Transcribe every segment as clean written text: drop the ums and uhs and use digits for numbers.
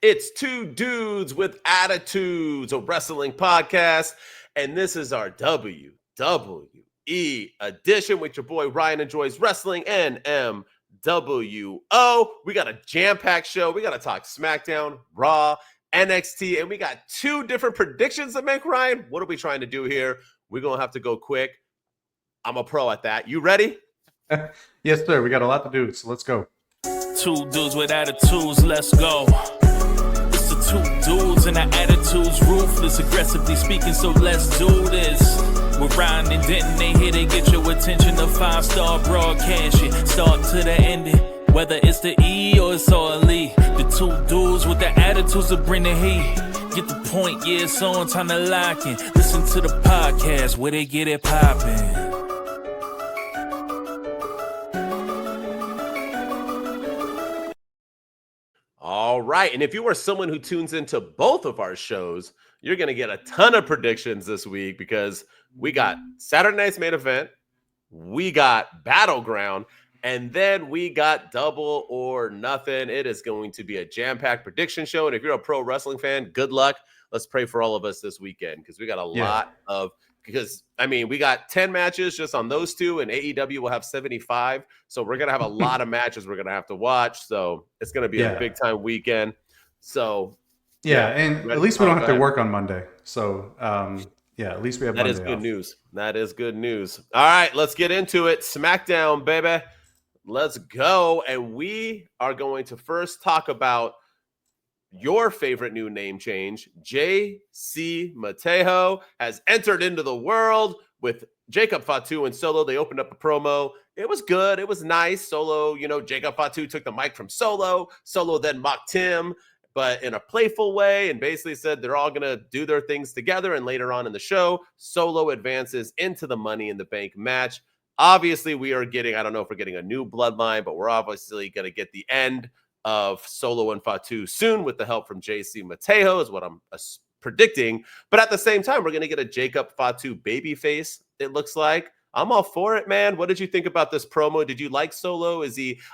It's Two Dudes with Attitudes, a wrestling podcast, and this is our WWE edition with your boy Ryan Enjoys Wrestling, NMWO. We got a jam-packed show. We got to talk Smackdown, Raw, NXT, and we got two different predictions to make, Ryan. What are we trying to do here? We're going to have to go quick. I'm a pro at that. You ready? Yes, sir. We got a lot to do, so let's go. Two dudes with attitudes, let's go. It's the two dudes and our attitudes ruthless, aggressively speaking, so let's do this. We're Ryan and Denton, they here to get your attention. A 5-star broadcast, start to the ending. Whether it's the E or it's all E. The two dudes with the attitudes that bring the heat. Get the point, yeah, it's on, time to lock in. Listen to the podcast where they get it poppin'. All right. And if you are someone who tunes into both of our shows, you're going to get a ton of predictions this week because we got Saturday night's main event, we got Battleground, and then we got Double or Nothing. It is going to be a jam-packed prediction show. And if you're a pro wrestling fan, good luck. Let's pray for all of us this weekend because we got a lot of – because, I mean, we got 10 matches just on those two, and AEW will have 75. So we're going to have a lot of matches we're going to have to watch. So it's going to be a big-time weekend. So, and at least we don't have to work on Monday. So, at least we have Monday That is good off. news. That is good news. All right, let's get into it. Smackdown, baby. Let's go. And we are going to first talk about your favorite new name change. JC Mateo has entered into the world with Jacob Fatu and Solo. They opened up a promo. It was good. It was nice. Solo, Jacob Fatu took the mic from Solo. Solo then mocked him, but in a playful way, and basically said they're all going to do their things together. And later on in the show, Solo advances into the Money in the Bank match. Obviously, we are getting, I don't know if we're getting a new bloodline, but we're obviously going to get the end of Solo and Fatu soon with the help from JC Mateo is what I'm predicting. But at the same time, we're going to get a Jacob Fatu babyface, it looks like. I'm all for it, man. What did you think about this promo? Did you like Solo?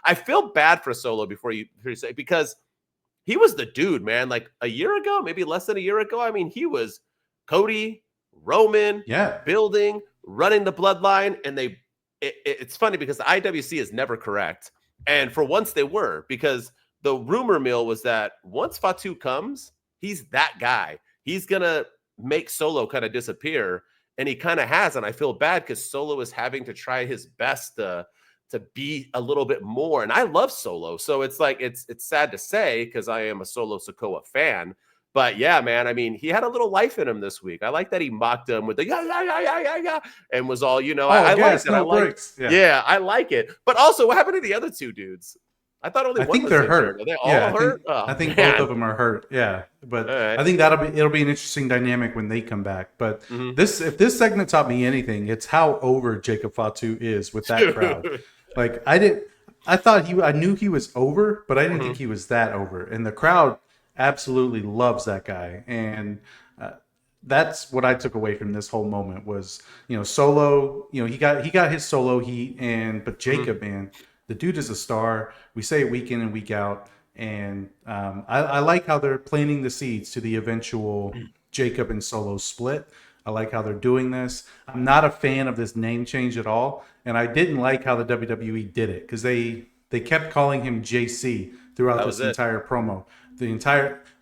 I feel bad for Solo before you say, because he was the dude, man. Like a year ago, maybe less than a year ago. I mean, he was Cody, Roman, building, running the bloodline. And it's funny because the IWC is never correct. And for once they were, because the rumor mill was that once Fatu comes, he's that guy. He's going to make Solo kind of disappear. And he kind of has. And I feel bad because Solo is having to try his best to be a little bit more. And I love Solo. So it's like, it's sad to say because I am a Solo Sikoa fan. But yeah, man, I mean, he had a little life in him this week. I like that he mocked him with the yeah, and was all, I like it. I like it. But also, what happened to the other two dudes? I thought only one was they're injured. hurt. Are they all hurt? I think both of them are hurt. Yeah, but I think it'll be an interesting dynamic when they come back. But if this segment taught me anything, it's how over Jacob Fatu is with that crowd. Like I knew he was over, but I didn't think he was that over, and the crowd absolutely loves that guy, and that's what I took away from this whole moment was Solo. He got his Solo heat, but Jacob, man, the dude is a star. We say it week in and week out, and I like how they're planting the seeds to the eventual Jacob and Solo split. I like how they're doing this. I'm not a fan of this name change at all, and I didn't like how the WWE did it because they kept calling him JC throughout this entire promo.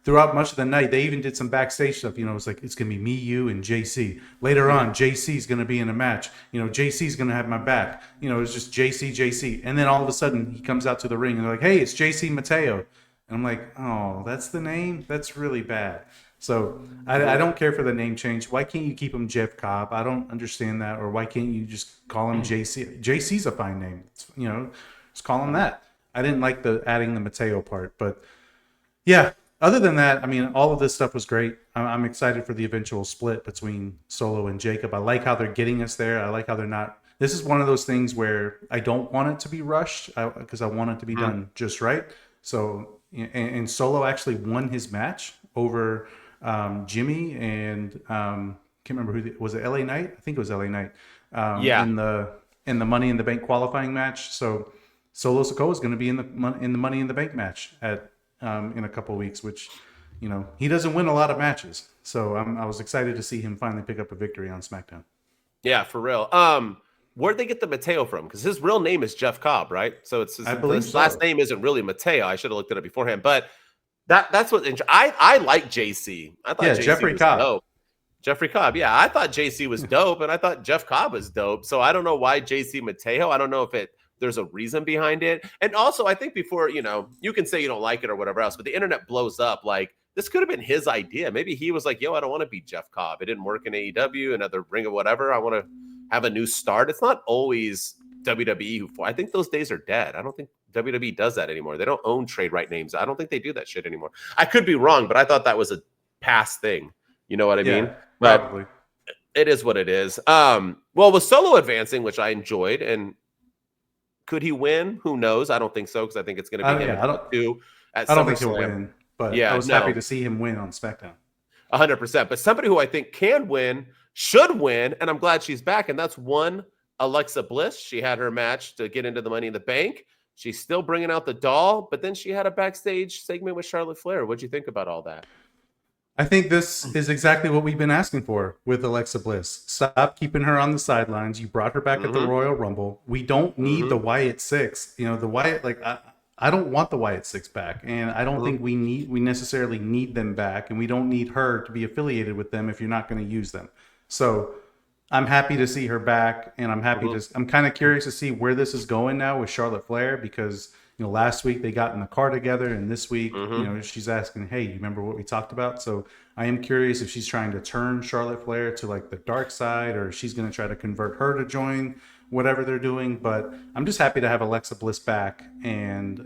Throughout much of the night, they even did some backstage stuff. It's like, it's going to be me, you, and JC. Later on, JC's going to be in a match. JC's going to have my back. It's just JC. And then all of a sudden, he comes out to the ring, and they're like, hey, it's JC Mateo. And I'm like, oh, that's the name? That's really bad. So I don't care for the name change. Why can't you keep him Jeff Cobb? I don't understand that. Or why can't you just call him JC? JC's a fine name. Just call him that. I didn't like adding the Mateo part, but yeah, other than that, I mean, all of this stuff was great. I'm excited for the eventual split between Solo and Jacob. I like how they're getting us there. I like how they're not. This is one of those things where I don't want it to be rushed because I want it to be done just right. So, and Solo actually won his match over Jimmy and can't remember was it LA Knight? I think it was LA Knight. In the Money in the Bank qualifying match. So Solo Sikoa is going to be in the Money in the Bank match at in a couple of weeks, which, he doesn't win a lot of matches. So I was excited to see him finally pick up a victory on SmackDown. Yeah, for real. Where'd they get the Mateo from? Because his real name is Jeff Cobb, right? So his last name isn't really Mateo. I should have looked it up beforehand. But that's what I like JC. I thought JC Jeffrey was Cobb. dope. Jeffrey Cobb. Yeah, I thought JC was dope, and I thought Jeff Cobb was dope. So I don't know why JC Mateo. I don't know if there's a reason behind it. And also, I think before, you can say you don't like it or whatever else, but the internet blows up. Like, this could have been his idea. Maybe he was like, yo, I don't want to be Jeff Cobb. It didn't work in AEW, another ring or whatever. I want to have a new start. It's not always WWE I think those days are dead. I don't think WWE does that anymore. They don't own trade right names. I don't think they do that shit anymore. I could be wrong, but I thought that was a past thing. You know what I mean? Probably. But it is what it is. Well, with Solo advancing, which I enjoyed, and could he win? Who knows? I don't think so, because I think it's going to be him too. I don't think he'll win, but I was happy to see him win on SmackDown. 100%. But somebody who I think can win, should win, and I'm glad she's back, and that's one Alexa Bliss. She had her match to get into the Money in the Bank. She's still bringing out the doll, but then she had a backstage segment with Charlotte Flair. What'd you think about all that? I think this is exactly what we've been asking for with Alexa Bliss. Stop keeping her on the sidelines. You brought her back at the Royal Rumble. We don't need the Wyatt Six. The Wyatt, I don't want the Wyatt Six back, and I don't think we necessarily need them back, and we don't need her to be affiliated with them if you're not going to use them. So I'm happy to see her back, and I'm happy I'm kind of curious to see where this is going now with Charlotte Flair, because last week they got in the car together, and this week, she's asking, hey, you remember what we talked about? So I am curious if she's trying to turn Charlotte Flair to the dark side, or if she's going to try to convert her to join whatever they're doing. But I'm just happy to have Alexa Bliss back and,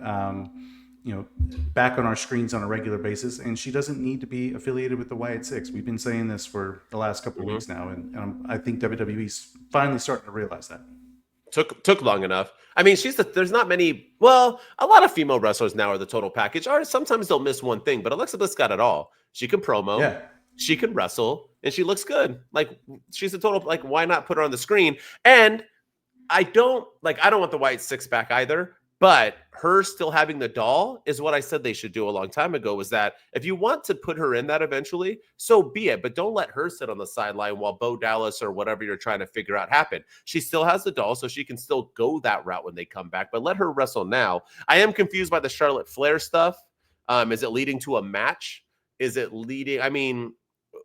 back on our screens on a regular basis. And she doesn't need to be affiliated with the Wyatt Six. We've been saying this for the last couple of weeks now, and I think WWE's finally starting to realize that. Took long enough. I mean, there's not many. Well, a lot of female wrestlers now are the total package. Or sometimes they'll miss one thing, but Alexa Bliss got it all. She can promo, she can wrestle, and she looks good. She's a total. Why not put her on the screen? And I don't want the Wyatt Six back either. But her still having the doll is what I said they should do a long time ago, was that if you want to put her in that eventually, so be it. But don't let her sit on the sideline while Bo Dallas or whatever you're trying to figure out happen. She still has the doll, so she can still go that route when they come back. But let her wrestle now. I am confused by the Charlotte Flair stuff. Is it leading to a match? Is it leading? I mean,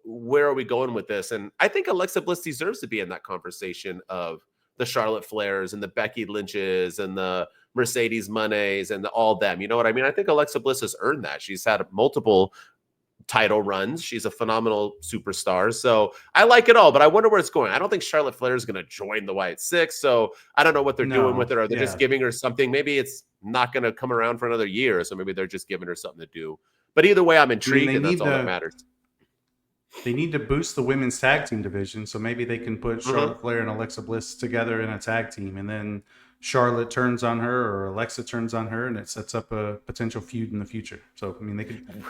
where are we going with this? And I think Alexa Bliss deserves to be in that conversation of the Charlotte Flairs and the Becky Lynches and the Mercedes Mones and all them. You know what I mean? I think Alexa Bliss has earned that. She's had multiple title runs. She's a phenomenal superstar. So I like it all, but I wonder where it's going. I don't think Charlotte Flair is going to join the Wyatt Six. So I don't know what they're doing with it. Are they just giving her something? Maybe it's not going to come around for another year. So maybe they're just giving her something to do. But either way, I'm intrigued, and that's all that matters. They need to boost the women's tag team division, so maybe they can put Charlotte Flair and Alexa Bliss together in a tag team, and then Charlotte turns on her or Alexa turns on her, and it sets up a potential feud in the future. So I mean, they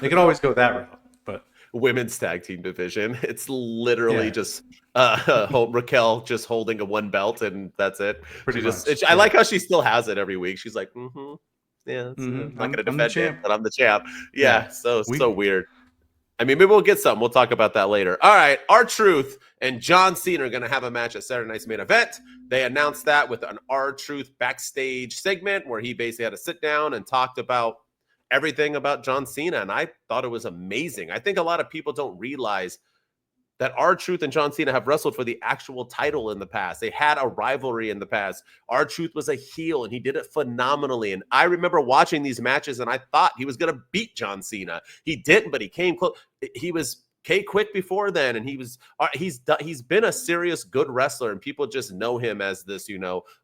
could always go that route. But women's tag team division, it's literally just Raquel just holding a one belt, and that's it. I like how she still has it every week. She's like, I'm not going to defend it, but I'm the champ. So weird. I mean, maybe we'll get something. We'll talk about that later. All right. R-Truth and John Cena are going to have a match at Saturday Night's Main Event. They announced that with an R-Truth backstage segment where he basically had to sit down and talked about everything about John Cena. And I thought it was amazing. I think a lot of people don't realize that R-Truth and John Cena have wrestled for the actual title in the past. They had a rivalry in the past. R-Truth was a heel, and he did it phenomenally. And I remember watching these matches, and I thought he was going to beat John Cena. He didn't, but he came close. He was Quick before then, and he's been a serious good wrestler, and people just know him as this,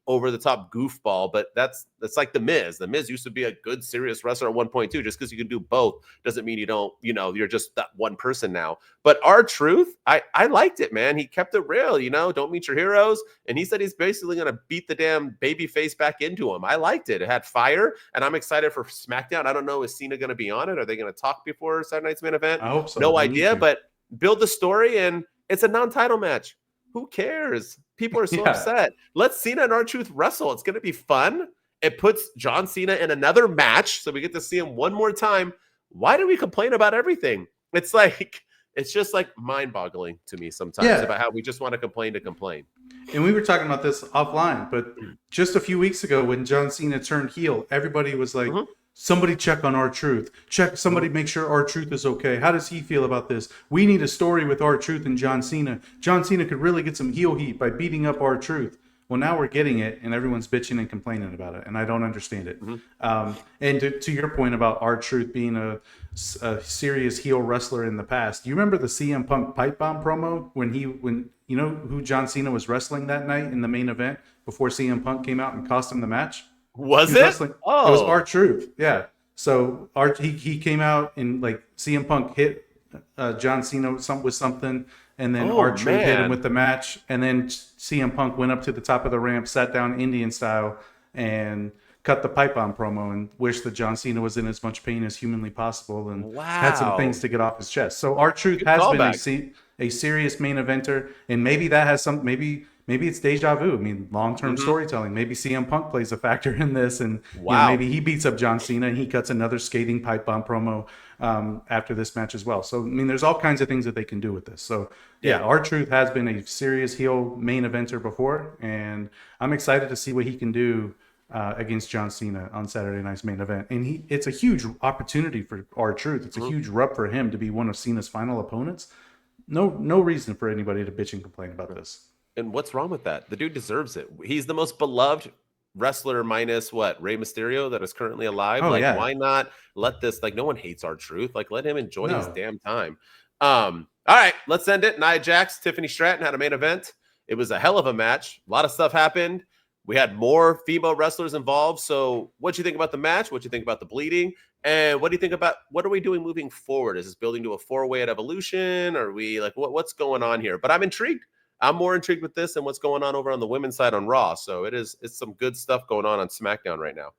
over the top goofball. But that's like the Miz. The Miz used to be a good serious wrestler at one point too. Just because you can do both doesn't mean you don't, you're just that one person now. But R-Truth, I liked it, man. He kept it real, don't meet your heroes. And he said he's basically going to beat the damn baby face back into him. I liked it. It had fire, and I'm excited for SmackDown. I don't know, is Cena going to be on it? Are they going to talk before Saturday Night's Main Event? I hope so. No idea, but build the story, and it's a non-title match. Who cares? People are so upset. Let Cena and R-Truth wrestle. It's going to be fun. It puts John Cena in another match, so we get to see him one more time. why do we complain about everything? It's just like mind-boggling to me sometimes about how we just want to complain. And we were talking about this offline, but just a few weeks ago when John Cena turned heel, everybody was like, somebody check on R-Truth. Somebody make sure R-Truth is okay. How does he feel about this? We need a story with R-Truth and John Cena. John Cena could really get some heel heat by beating up R-Truth. Well, now we're getting it, and everyone's bitching and complaining about it, and I don't understand it. And to your point about R-Truth being a serious heel wrestler in the past, you remember the CM Punk pipe bomb promo when you know who John Cena was wrestling that night in the main event before CM Punk came out and cost him the match? Was it? It was R-Truth. Yeah. So he came out and like CM Punk hit John Cena with something. And then R-Truth hit him with the match. And then CM Punk went up to the top of the ramp, sat down Indian style, and cut the pipe bomb promo and wished that John Cena was in as much pain as humanly possible and had some things to get off his chest. So R-Truth has been a serious main eventer. And maybe that has some, maybe it's deja vu. I mean, long-term storytelling. Maybe CM Punk plays a factor in this. And maybe he beats up John Cena and he cuts another scathing pipe bomb promo after this match as well. So, I mean, there's all kinds of things that they can do with this. So, R-Truth has been a serious heel main eventer before, and I'm excited to see what he can do against John Cena on Saturday night's main event. And it's a huge opportunity for R-Truth. It's a huge rub for him to be one of Cena's final opponents. No reason for anybody to bitch and complain about this. And what's wrong with that? The dude deserves it. He's the most beloved wrestler minus Rey Mysterio that is currently alive. Why not let this, no one hates R-Truth. Let him enjoy his damn time. All right, let's end it. Nia Jax, Tiffany Stratton had a main event. It was a hell of a match. A lot of stuff happened. We had more female wrestlers involved. So what'd you think about the match? What'd you think about the bleeding? And what do you think about, what are we doing moving forward? Is this building to a 4-way at Evolution? Are we what's going on here? But I'm intrigued. I'm more intrigued with this than what's going on over on the women's side on Raw. So it's some good stuff going on SmackDown right now.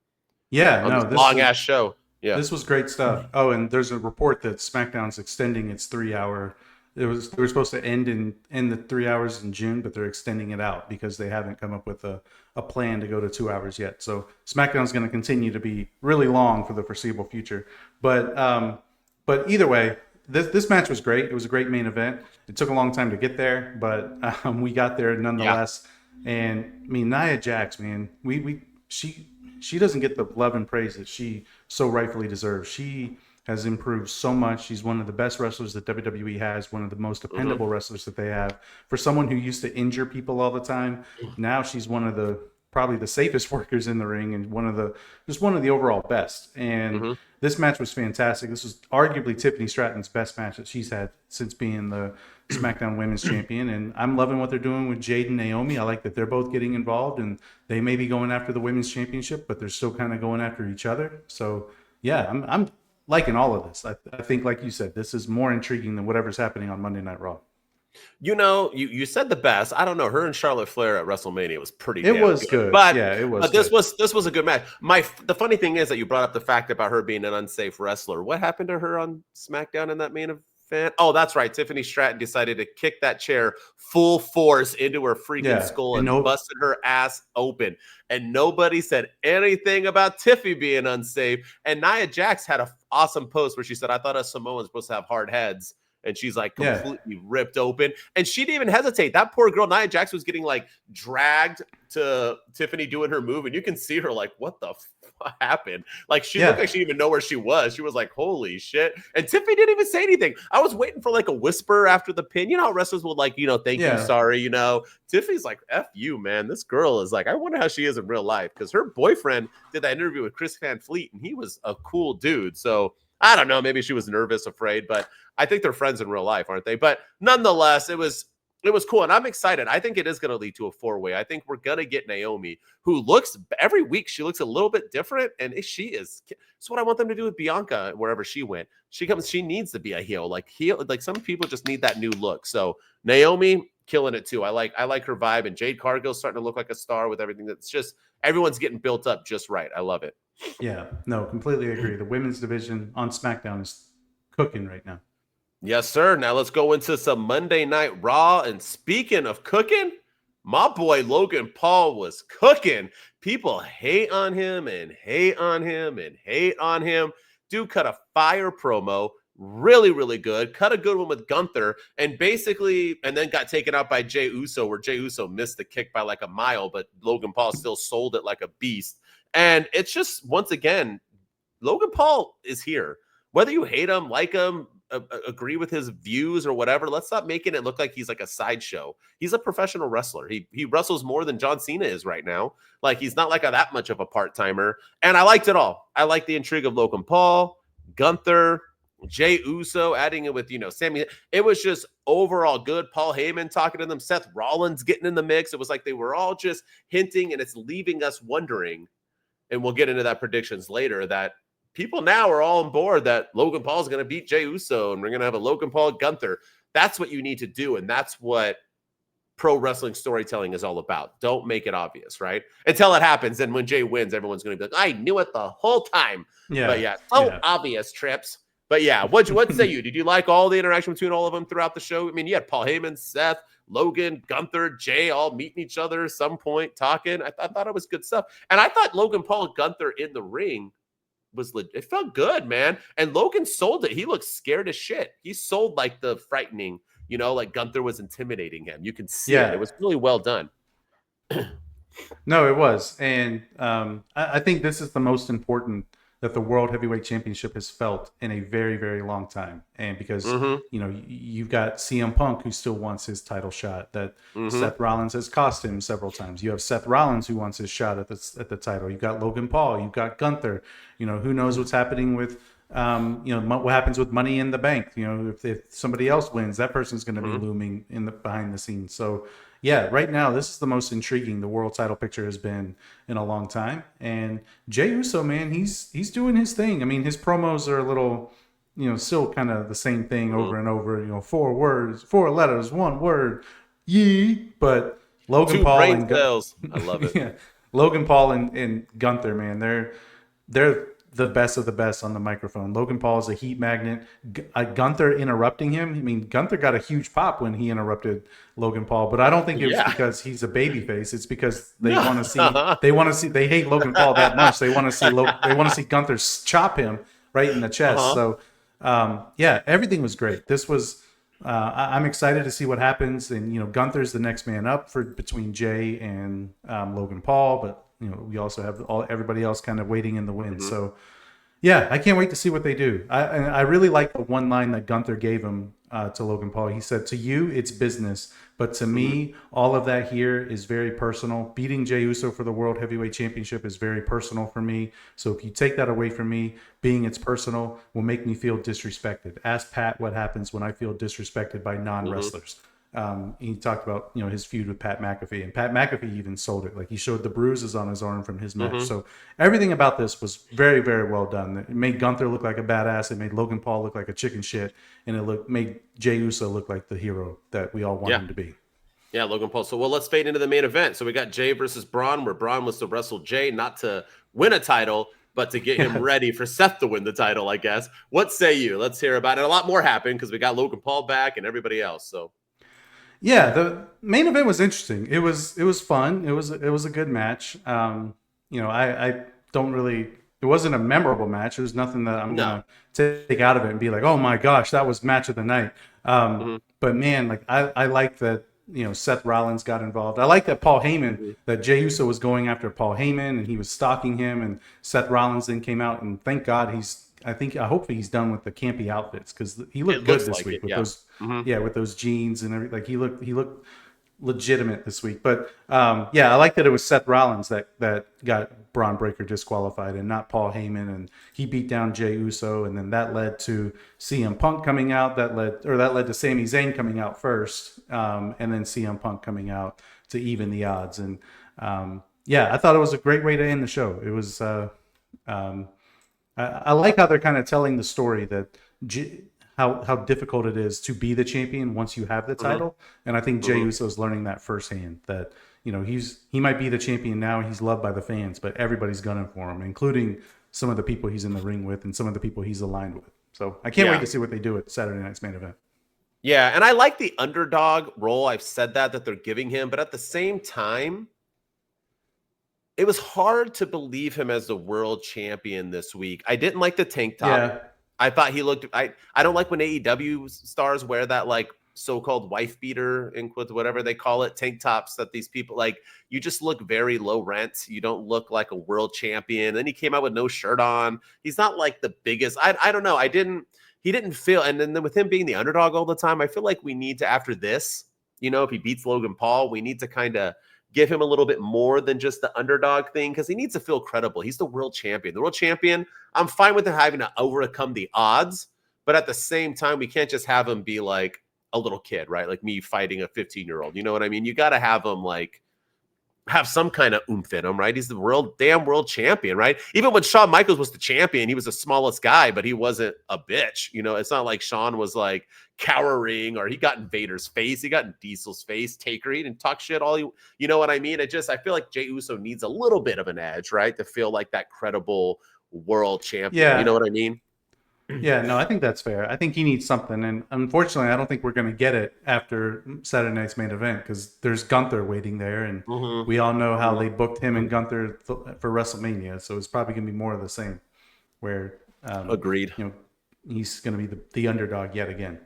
Yeah, this long ass show. Yeah, this was great stuff. Oh, and there's a report that SmackDown's extending its 3-hour. They were supposed to end the 3 hours in June, but they're extending it out because they haven't come up with a plan to go to 2 hours yet. So SmackDown's going to continue to be really long for the foreseeable future. But either way, this match was great. It was a great main event. It took a long time to get there, but we got there nonetheless. Yeah. And I mean, Nia Jax, man, she doesn't get the love and praise that she so rightfully deserves. She has improved so much. She's one of the best wrestlers that WWE has, one of the most dependable wrestlers that they have. For someone who used to injure people all the time, now she's one of the probably the safest workers in the ring and one of the overall best. And this match was fantastic. This was arguably Tiffany Stratton's best match that she's had since being the SmackDown Women's Champion. And I'm loving what they're doing with Jade and Naomi. I like that they're both getting involved, and they may be going after the Women's Championship, but they're still kind of going after each other. So yeah, I'm liking all of this. I think, like you said, this is more intriguing than whatever's happening on Monday Night Raw. You said the best. I don't know. Her and Charlotte Flair at WrestleMania was pretty. It was good. But yeah, it was. But this was a good match. The funny thing is that you brought up the fact about her being an unsafe wrestler. What happened to her on SmackDown in that main event? Oh, that's right. Tiffany Stratton decided to kick that chair full force into her freaking skull and busted her ass open. And nobody said anything about Tiffy being unsafe. And Nia Jax had an awesome post where she said, "I thought us Samoans supposed to have hard heads." And she's completely ripped open. And she didn't even hesitate. That poor girl, Nia Jax, was getting dragged to Tiffany doing her move. And you can see her what the fuck happened? She looked like she didn't even know where she was. She was like, holy shit. And Tiffany didn't even say anything. I was waiting for a whisper after the pin. You know how wrestlers will thank you, sorry, Tiffany's like, F you, man. This girl is I wonder how she is in real life. Because her boyfriend did that interview with Chris Van Fleet. And he was a cool dude. So I don't know. Maybe she was nervous, afraid, but I think they're friends in real life, aren't they? But nonetheless, it was cool, and I'm excited. I think it is going to lead to a 4-way. I think we're going to get Naomi, who looks every week. She looks a little bit different, and she is. It's what I want them to do with Bianca wherever she went. She needs to be a heel. Some people just need that new look. So Naomi killing it too. I like her vibe, and Jade Cargill's starting to look like a star with everything. That's just everyone's getting built up just right. I love it. Yeah, no, completely agree. The women's division on SmackDown is cooking right now. Yes, sir. Now let's go into some Monday Night Raw. And speaking of cooking, my boy Logan Paul was cooking. People hate on him and hate on him and hate on him. Dude cut a fire promo, really, really good. Cut a good one with Gunther, and then got taken out by Jey Uso, where Jey Uso missed the kick by like a mile, but Logan Paul still sold it like a beast. And it's just, once again, Logan Paul is here. Whether you hate him, like him, agree with his views or whatever, let's stop making it look like he's like a sideshow. He's a professional wrestler. He wrestles more than John Cena is right now. Like, he's not like that much of a part-timer. And I liked it all. I liked the intrigue of Logan Paul, Gunther, Jey Uso, adding it with, Sami. It was just overall good. Paul Heyman talking to them, Seth Rollins getting in the mix. It was like they were all just hinting, and it's leaving us wondering, and we'll get into that predictions later, that people now are all on board that Logan Paul is going to beat Jey Uso, and we're going to have a Logan Paul Gunther. That's what you need to do, and that's what pro wrestling storytelling is all about. Don't make it obvious, right? Until it happens, and when Jey wins, everyone's going to be like, I knew it the whole time. Yeah. But yeah, obvious, Trips. But yeah, what say you? Did you like all the interaction between all of them throughout the show? I mean, you had Paul Heyman, Seth, Logan, Gunther, Jey all meeting each other at some point, talking. I thought it was good stuff. And I thought Logan Paul and Gunther in the ring it felt good, man. And Logan sold it. He looked scared as shit. He sold like the frightening, like Gunther was intimidating him. You can see it. It was really well done. No, it was. And I think this is the most important that the World Heavyweight Championship has felt in a very, very long time. And because, you've got CM Punk, who still wants his title shot, that Seth Rollins has cost him several times. You have Seth Rollins, who wants his shot at the title. You've got Logan Paul. You've got Gunther. Who knows what's happening with, what happens with Money in the Bank. If somebody else wins, that person's going to be looming behind the scenes. So, yeah, right now, this is the most intriguing the world title picture has been in a long time. And Jey Uso, man, he's doing his thing. I mean, his promos are a little, still kind of the same thing over and over. 4 words, 4 letters, 1 word, yee. But Logan Paul and I love it. Yeah, Logan Paul and Gunther, man, they're the best of the best on the microphone. Logan Paul is a heat magnet. Gunther interrupting him. I mean, Gunther got a huge pop when he interrupted Logan Paul, but I don't think it was because he's a babyface. It's because they want to see. They hate Logan Paul that much. They want to see Gunther chop him right in the chest. So, everything was great. This was. I'm excited to see what happens, and Gunther's the next man up between Jey and Logan Paul, but. We also have everybody else kind of waiting in the wings. So, yeah, I can't wait to see what they do. I really like the one line that Gunther gave him to Logan Paul. He said, "To you, it's business, but to me, all of that here is very personal. Beating Jey Uso for the World Heavyweight Championship is very personal for me. So if you take that away from me, being it's personal will make me feel disrespected. Ask Pat what happens when I feel disrespected by non-wrestlers." He talked about his feud with Pat McAfee, and Pat McAfee even sold it. Like, he showed the bruises on his arm from his match. So everything about this was very, very well done. It made Gunther look like a badass. It made Logan Paul look like a chicken shit, and it made Jey Uso look like the hero that we all want him to be. Yeah, Logan Paul. So, let's fade into the main event. So we got Jey versus Bron, where Bron was to wrestle Jey, not to win a title, but to get him ready for Seth to win the title, I guess. What say you? Let's hear about it. A lot more happened because we got Logan Paul back and everybody else. So. Yeah, the main event was interesting. It was fun. It was a good match. I don't really. It wasn't a memorable match. It was nothing that I'm gonna take out of it and be like, oh my gosh, that was match of the night. But man, like I like that. Seth Rollins got involved. I like that Paul Heyman, that Jey Uso was going after Paul Heyman and he was stalking him, and Seth Rollins then came out, and thank God I hope he's done with the campy outfits, because he looked good this week with those with those jeans and everything. Like, he looked legitimate this week. But I like that it was Seth Rollins that got Bron Breakker disqualified and not Paul Heyman, and he beat down Jey Uso, and then that led to CM Punk coming out. That led to Sami Zayn coming out first, and then CM Punk coming out to even the odds. And I thought it was a great way to end the show. It was. I like how they're kind of telling the story that how difficult it is to be the champion once you have the title, and I think Jey Uso is learning that firsthand. That he might be the champion now, he's loved by the fans, but everybody's gunning for him, including some of the people he's in the ring with and some of the people he's aligned with. So I can't wait to see what they do at Saturday night's main event. Yeah, and I like the underdog role. I've said that they're giving him, but at the same time, it was hard to believe him as the world champion this week. I didn't like the tank top. Yeah. I thought he looked. I don't like when AEW stars wear that like so-called wife beater, in quotes, whatever they call it, tank tops that these people like. You just look very low rent. You don't look like a world champion. Then he came out with no shirt on. He's not like the biggest. I don't know. He didn't feel. And then with him being the underdog all the time, I feel like we need to, after this, if he beats Logan Paul, we need to kind of give him a little bit more than just the underdog thing, because he needs to feel credible. He's the world champion. The world champion, I'm fine with him having to overcome the odds, but at the same time, we can't just have him be like a little kid, right? Like me fighting a 15-year-old. You know what I mean? You got to have him like have some kind of oomph in him, right? He's the damn world champion, right? Even when Shawn Michaels was the champion, he was the smallest guy, but he wasn't a bitch. It's not like Shawn was like cowering, or he got in Vader's face, he got in Diesel's face, Taker, he didn't talk shit all you know what I mean? I feel like Jey Uso needs a little bit of an edge, right? To feel like that credible world champion. Yeah. You know what I mean? Yeah, no, I think that's fair. I think he needs something, and unfortunately, I don't think we're going to get it after Saturday night's main event, because there's Gunther waiting there, and we all know how they booked him and Gunther for WrestleMania, so it's probably going to be more of the same, where agreed. He's going to be the underdog yet again.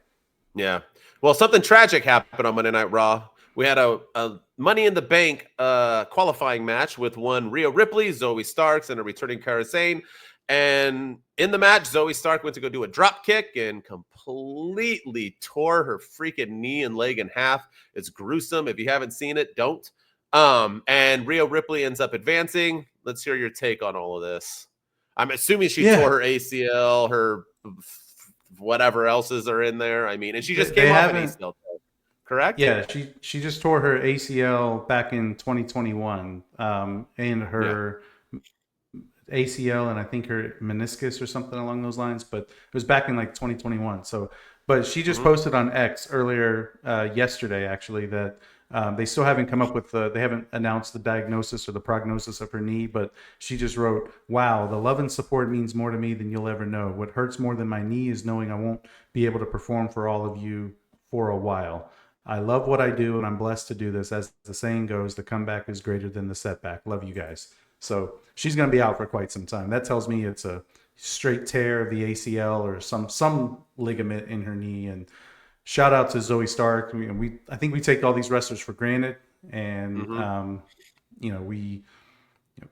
Yeah. Well, something tragic happened on Monday Night Raw. We had a Money in the Bank qualifying match with one Rhea Ripley, Zoey Stark, and a returning Zayn. And in the match, Zoey Stark went to go do a drop kick and completely tore her freaking knee and leg in half. It's gruesome. If you haven't seen it, don't. And Rhea Ripley ends up advancing. Let's hear your take on all of this. I'm assuming she tore her ACL, her whatever else's are in there. I mean, and she just came off an ACL, correct? Yeah, she just tore her ACL back in 2021, and her ACL, and I think her meniscus or something along those lines, but it was back in like 2021. So, but she just posted on X earlier yesterday, actually, that they still haven't come up with they haven't announced the diagnosis or the prognosis of her knee, but she just wrote, "Wow, the love and support means more to me than you'll ever know. What hurts more than my knee is knowing I won't be able to perform for all of you for a while. I love what I do, and I'm blessed to do this. As the saying goes, the comeback is greater than the setback. Love you guys." So she's going to be out for quite some time. That tells me it's a straight tear of the ACL or some ligament in her knee. And shout out to Zoey Stark. I think we take all these wrestlers for granted, and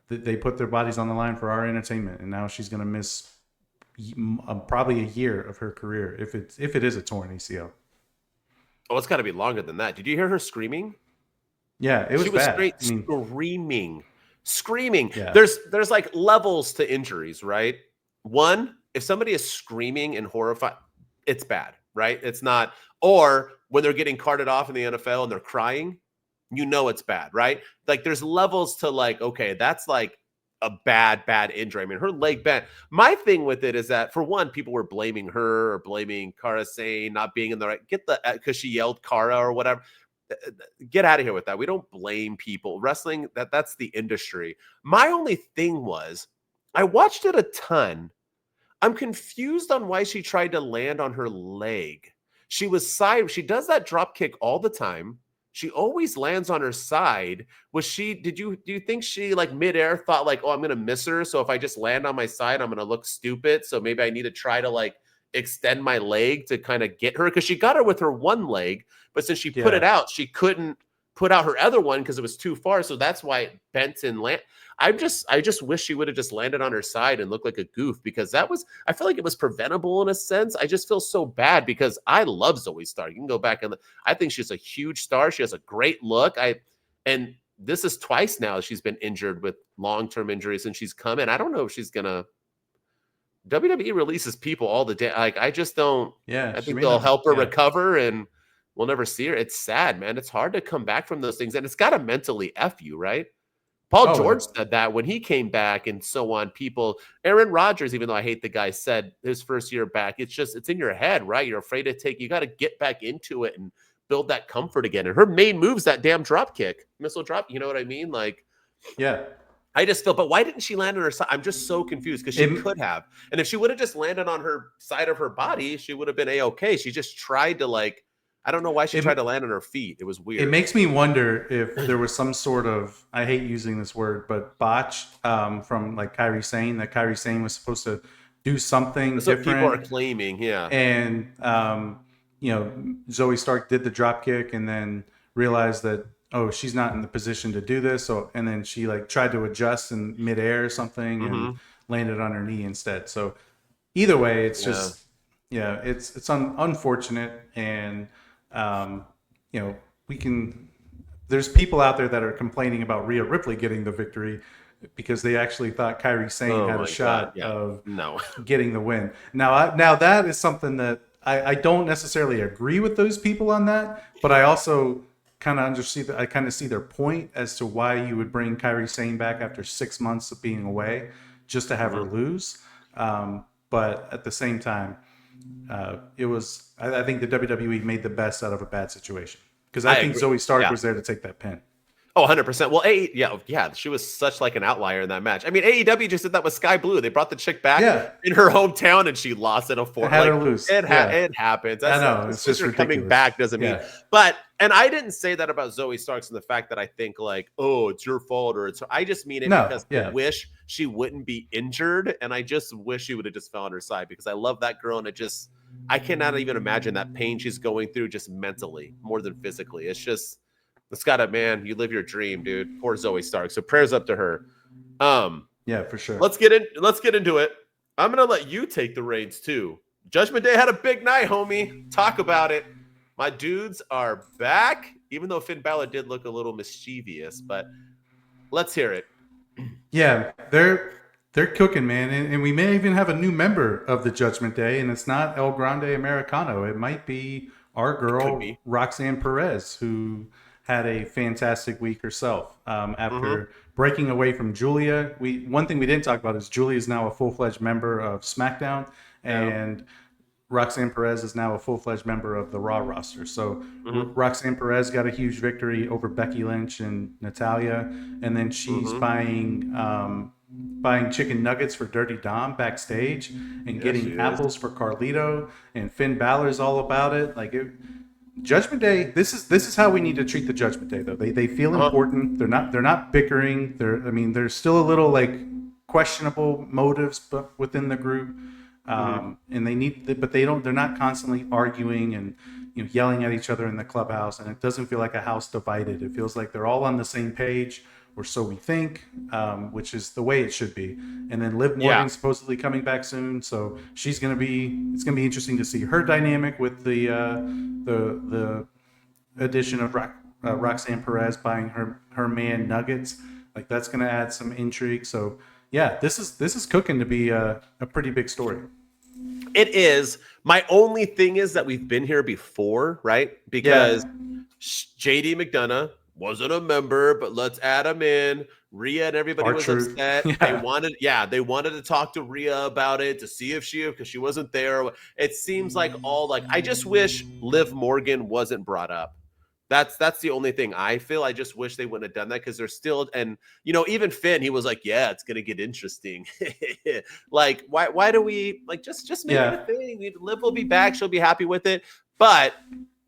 they put their bodies on the line for our entertainment. And now she's going to miss probably a year of her career if it is a torn ACL. Oh, it's got to be longer than that. Did you hear her screaming? Yeah, it was she was bad. Straight screaming. Yeah. There's like levels to injuries, right? One, if somebody is screaming and horrified, it's bad, right? It's not. Or when they're getting carted off in the NFL and they're crying, it's bad, right? Like there's levels to like, okay, that's like a bad injury. I mean, her leg bent. My thing with it is that, for one, people were blaming her or blaming Zayn not being in the right, because she yelled Cara or whatever. Get out of here with that. We don't blame people. Wrestling, that's the industry. My only thing was, I watched it a ton. I'm confused on why she tried to land on her leg. She does that drop kick all the time. She always lands on her side. Do you think she like midair thought like, oh, I'm going to miss her, so if I just land on my side, I'm going to look stupid, so maybe I need to try to like extend my leg to kind of get her? Because she got her with her one leg, but since she put it out, she couldn't put out her other one because it was too far, so that's why it bent and land. I just wish she would have just landed on her side and looked like a goof, because I feel like it was preventable in a sense. I just feel so bad because I love Zoey Stark. You can go back and I think she's a huge star. She has a great look. And this is twice now she's been injured with long-term injuries, and she's come in. I don't know if she's gonna. WWE releases people all the day. Like, I just don't. Yeah, I think they'll help her recover, and we'll never see her. It's sad, man. It's hard to come back from those things, and it's got to mentally F you, right? Paul George said that when he came back, and so on. Aaron Rodgers, even though I hate the guy, said his first year back, it's in your head, right? You're afraid to you got to get back into it and build that comfort again. And her main move's that damn drop kick, missile drop. You know what I mean? Like, yeah. I just feel, but why didn't she land on her side? I'm just so confused, because she could have. And if she would have just landed on her side of her body, she would have been A-okay. She just tried to I don't know why she tried to land on her feet. It was weird. It makes me wonder if there was some sort of, I hate using this word, but botch from like Kairi Sane, that Kairi Sane was supposed to do something That's different. What people are claiming, yeah. And, Zoey Stark did the drop kick and then realized that, oh, she's not in the position to do this. So, and then she like tried to adjust in midair or something and landed on her knee instead. So either way, it's just, it's unfortunate. And, there's people out there that are complaining about Rhea Ripley getting the victory because they actually thought Kairi Sane had a shot of getting the win. Now that is something that I don't necessarily agree with those people on that, but I also kind of see their point as to why you would bring Kairi Sane back after 6 months of being away just to have her lose. But at the same time, I think the WWE made the best out of a bad situation because I think Zoey Stark was there to take that pin. Oh, 100%. Well, she was such like an outlier in that match. I mean, AEW just did that with Sky Blue. They brought the chick back in her hometown and she lost in a four. Had her lose. It happens. I know. It's just ridiculous. Coming back doesn't mean. And I didn't say that about Zoey Starks and the fact that I think like, oh, it's your fault or I just mean it because I wish she wouldn't be injured. And I just wish she would have just fell on her side because I love that girl. And I cannot even imagine that pain she's going through just mentally more than physically. It's gotta, man, you live your dream, dude. Poor Zoey Stark. So prayers up to her. Yeah, for sure. Let's get into it. I'm gonna let you take the reins too. Judgment Day had a big night, homie. Talk about it. My dudes are back, even though Finn Balor did look a little mischievous, but let's hear it. Yeah, they're cooking, man. And we may even have a new member of the Judgment Day, and it's not El Grande Americano. It might be our girl, Roxanne Perez, who had a fantastic week herself after breaking away from Julia. One thing we didn't talk about is Julia is now a full-fledged member of SmackDown, and Roxanne Perez is now a full-fledged member of the Raw roster. So Roxanne Perez got a huge victory over Becky Lynch and Natalia, and then she's buying chicken nuggets for Dirty Dom backstage and getting apples for Carlito, and Finn Balor's all about it. Judgment Day. This is how we need to treat the Judgment Day, though. They feel important. They're not bickering. There's still a little like questionable motives, but within the group, and they're not constantly arguing and yelling at each other in the clubhouse. And it doesn't feel like a house divided. It feels like they're all on the same page, or so we think, which is the way it should be. And then Liv Morgan's supposedly coming back soon, so it's gonna be interesting to see her dynamic with the addition of Roxanne Perez buying her man nuggets. Like that's gonna add some intrigue. So yeah, this is cooking to be a pretty big story. It is. My only thing is that we've been here before, right? Because JD McDonough wasn't a member, but let's add him in. Rhea and everybody was upset. They wanted to talk to Rhea about it to see because she wasn't there. It seems like I just wish Liv Morgan wasn't brought up. That's the only thing I feel. I just wish they wouldn't have done that because they're still, and even Finn, he was like, yeah, it's gonna get interesting. Like, why do we just make it a thing? Liv will be back, she'll be happy with it. But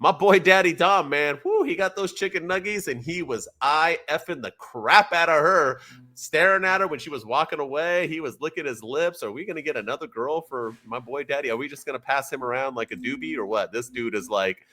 my boy Daddy Dom, man, he got those chicken nuggies and he was effing the crap out of her, staring at her when she was walking away. He was licking his lips. Are we going to get another girl for my boy Daddy? Are we just going to pass him around like a doobie or what? This dude is like,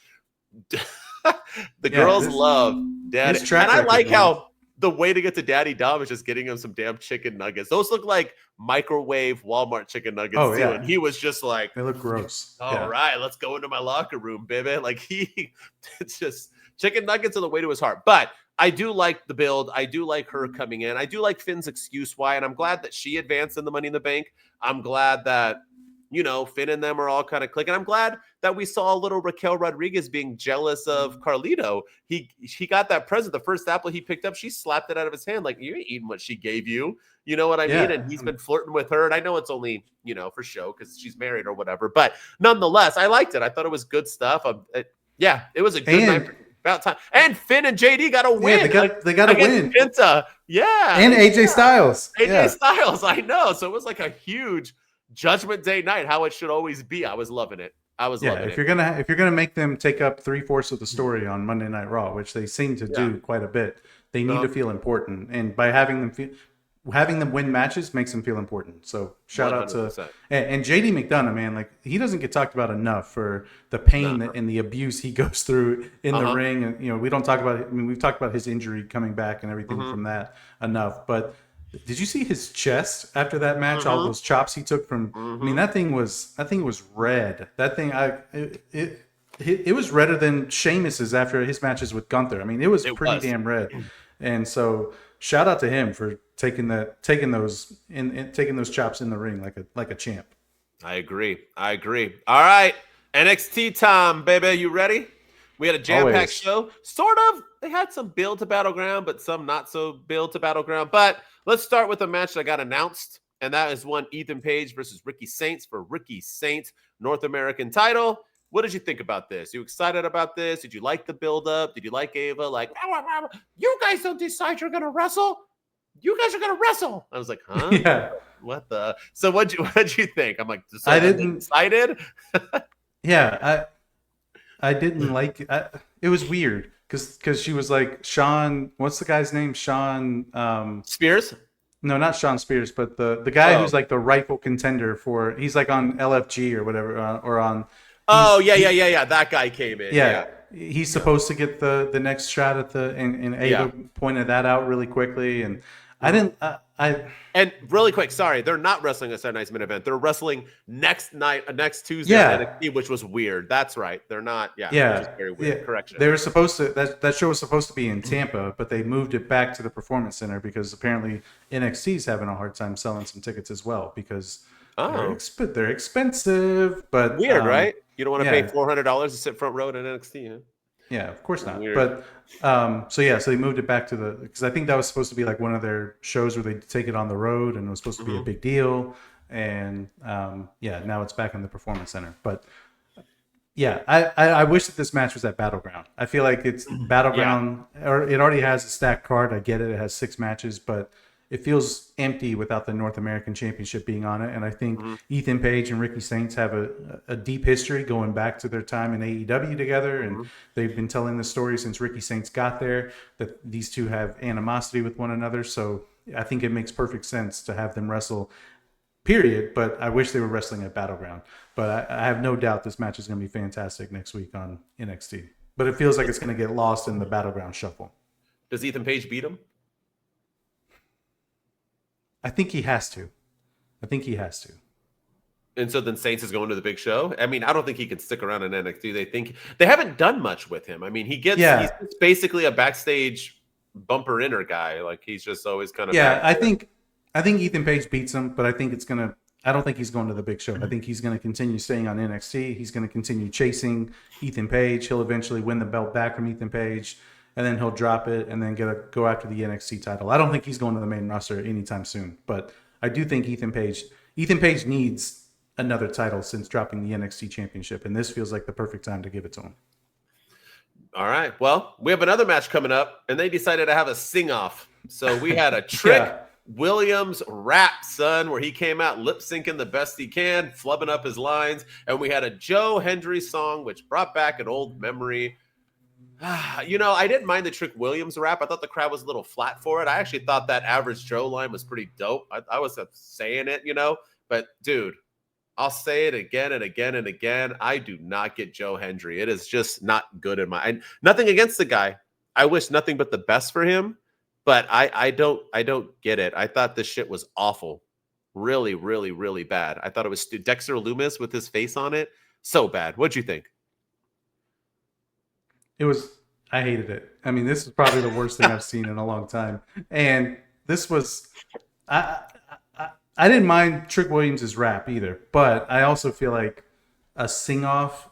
girls love Daddy. And I like how the way to get to Daddy Dom is just getting him some damn chicken nuggets. Those look like microwave Walmart chicken nuggets too. And he was just like, they look gross. All right, let's go into my locker room, baby. Like it's just chicken nuggets are the way to his heart. But I do like the build. I do like her coming in. I do like Finn's excuse why, and I'm glad that she advanced in the Money in the Bank. I'm glad that Finn and them are all kind of clicking. I'm glad that we saw a little Raquel Rodriguez being jealous of Carlito. He got that present. The first apple he picked up, she slapped it out of his hand. Like, you ain't eating what she gave you. You know what I mean? And he's been flirting with her. And I know it's only, for show because she's married or whatever. But nonetheless, I liked it. I thought it was good stuff. It was a good night. About time. And Finn and JD got a win. They got a win. Penta. Yeah. And AJ Styles. Styles, I know. So it was like a huge Judgment Day night, how it should always be. I was loving it. I was loving if it. If you're gonna make them take up 3/4 of the story on Monday Night Raw, which they seem to do quite a bit, they need to feel important, and by having them win matches makes them feel important. So shout 100%. Out to and JD McDonough, man, like he doesn't get talked about enough for the pain and the abuse he goes through in the ring. And we don't talk about it. I mean, we've talked about his injury coming back and everything from that enough. But did you see his chest after that match? All those chops he took from. I mean, that thing was red. That thing, it was redder than Sheamus's after his matches with Gunther. I mean, it was damn red. And so shout out to him for taking those chops in the ring like a champ. I agree. All right, NXT time, baby. You ready? We had a jam-packed show. Sort of. They had some build to Battleground, but some not so build to Battleground. But let's start with a match that got announced, and that is one Ethan Page versus Ricky Saints for Ricky Saints North American title. What did you think about this? You excited about this? Did you like the build-up? Did you like Ava? Like, you guys don't decide you're gonna wrestle. You guys are gonna wrestle. I was like, huh? Yeah. What the? So what'd you think? I'm like, I didn't excited. Yeah, I didn't like it. It was weird because she was like Sean. What's the guy's name? Sean Spears. No, not Sean Spears, but the guy who's like the rightful contender for. He's like on LFG or whatever, or on. Yeah. That guy came in. Yeah. He's supposed to get the next shot at and Ava pointed that out really quickly, and I didn't. And really quick, sorry, they're not wrestling a Saturday Night's Main Event. They're wrestling next Tuesday on NXT, which was weird. That's right. They're not. Yeah. Which is very weird. Correction. They were supposed to. That show was supposed to be in Tampa, but they moved it back to the Performance Center because apparently NXT's having a hard time selling some tickets as well because they're expensive. But weird, right? You don't want to pay $400 to sit front row at an NXT. Huh? Yeah, of course not. Weird. But so they moved it back to because I think that was supposed to be like one of their shows where they take it on the road and it was supposed to be a big deal. And now it's back in the Performance Center. But yeah, I wish that this match was at Battleground. I feel like it's Battleground, or it already has a stacked card. I get it. It has 6 matches, but it feels empty without the North American Championship being on it. And I think Ethan Page and Ricky Saints have a deep history going back to their time in AEW together. And they've been telling the story since Ricky Saints got there that these two have animosity with one another. So I think it makes perfect sense to have them wrestle, period. But I wish they were wrestling at Battleground. But I have no doubt this match is going to be fantastic next week on NXT. But it feels like it's going to get lost in the Battleground shuffle. Does Ethan Page beat him? I think he has to. And so then Saints is going to the big show. I mean, I don't think he can stick around in NXT. They haven't done much with him. I mean, he's basically a backstage bumper inner guy. Like he's just always kind of I think Ethan Page beats him, but I don't think he's going to the big show. I think he's going to continue staying on NXT. He's going to continue chasing Ethan Page. He'll eventually win the belt back from Ethan Page. And then he'll drop it and then go after the NXT title. I don't think he's going to the main roster anytime soon. But I do think Ethan Page needs another title since dropping the NXT championship. And this feels like the perfect time to give it to him. All right. Well, we have another match coming up. And they decided to have a sing-off. So we had a Trick Williams rap, son, where he came out lip-syncing the best he can, flubbing up his lines. And we had a Joe Hendry song, which brought back an old memory. I didn't mind the Trick Williams rap. I thought the crowd was a little flat for it. I actually thought that Average Joe line was pretty dope. I was saying it, but dude, I'll say it again and again and again. I do not get Joe Hendry. It is just not good in my. Nothing against the guy. I wish nothing but the best for him, but I don't get it. I thought this shit was awful, really, really, really bad. I thought it was Dexter Lumis with his face on it. So bad. What'd you think? I hated it. I mean, this is probably the worst thing I've seen in a long time. And this was, I didn't mind Trick Williams' rap either, but I also feel like a sing-off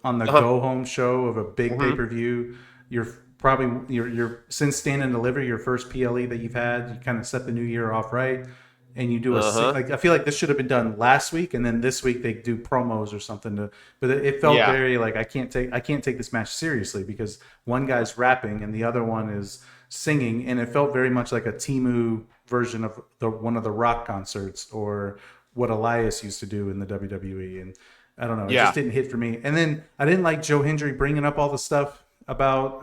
on the go-home show of a big pay-per-view, you're since Stand and Deliver, your first PLE that you've had, you kind of set the new year off right. And you do I feel like this should have been done last week, and then this week they do promos or something. But it felt very like I can't take this match seriously because one guy's rapping and the other one is singing, and it felt very much like a Temu version of one of the Rock concerts or what Elias used to do in the WWE. And I don't know. It just didn't hit for me. And then I didn't like Joe Hendry bringing up all the stuff about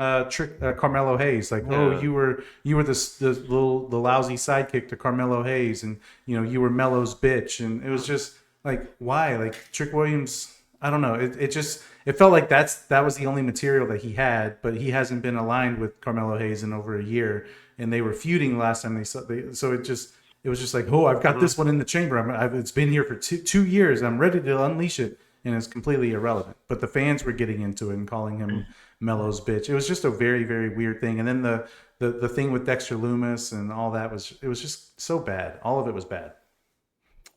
Carmelo Hayes. Like, oh, you were the lousy sidekick to Carmelo Hayes, and you were Melo's bitch. And it was just like, why? Like Trick Williams, I don't know. It felt like that was the only material that he had, but he hasn't been aligned with Carmelo Hayes in over a year, and they were feuding last time so it was just like, oh, I've got this one in the chamber. It's been here for 2 years. I'm ready to unleash it. And it's completely irrelevant. But the fans were getting into it and calling him Melo's bitch. It was just a very, very weird thing. And then the thing with Dexter Lumis and all that was just so bad. All of it was bad.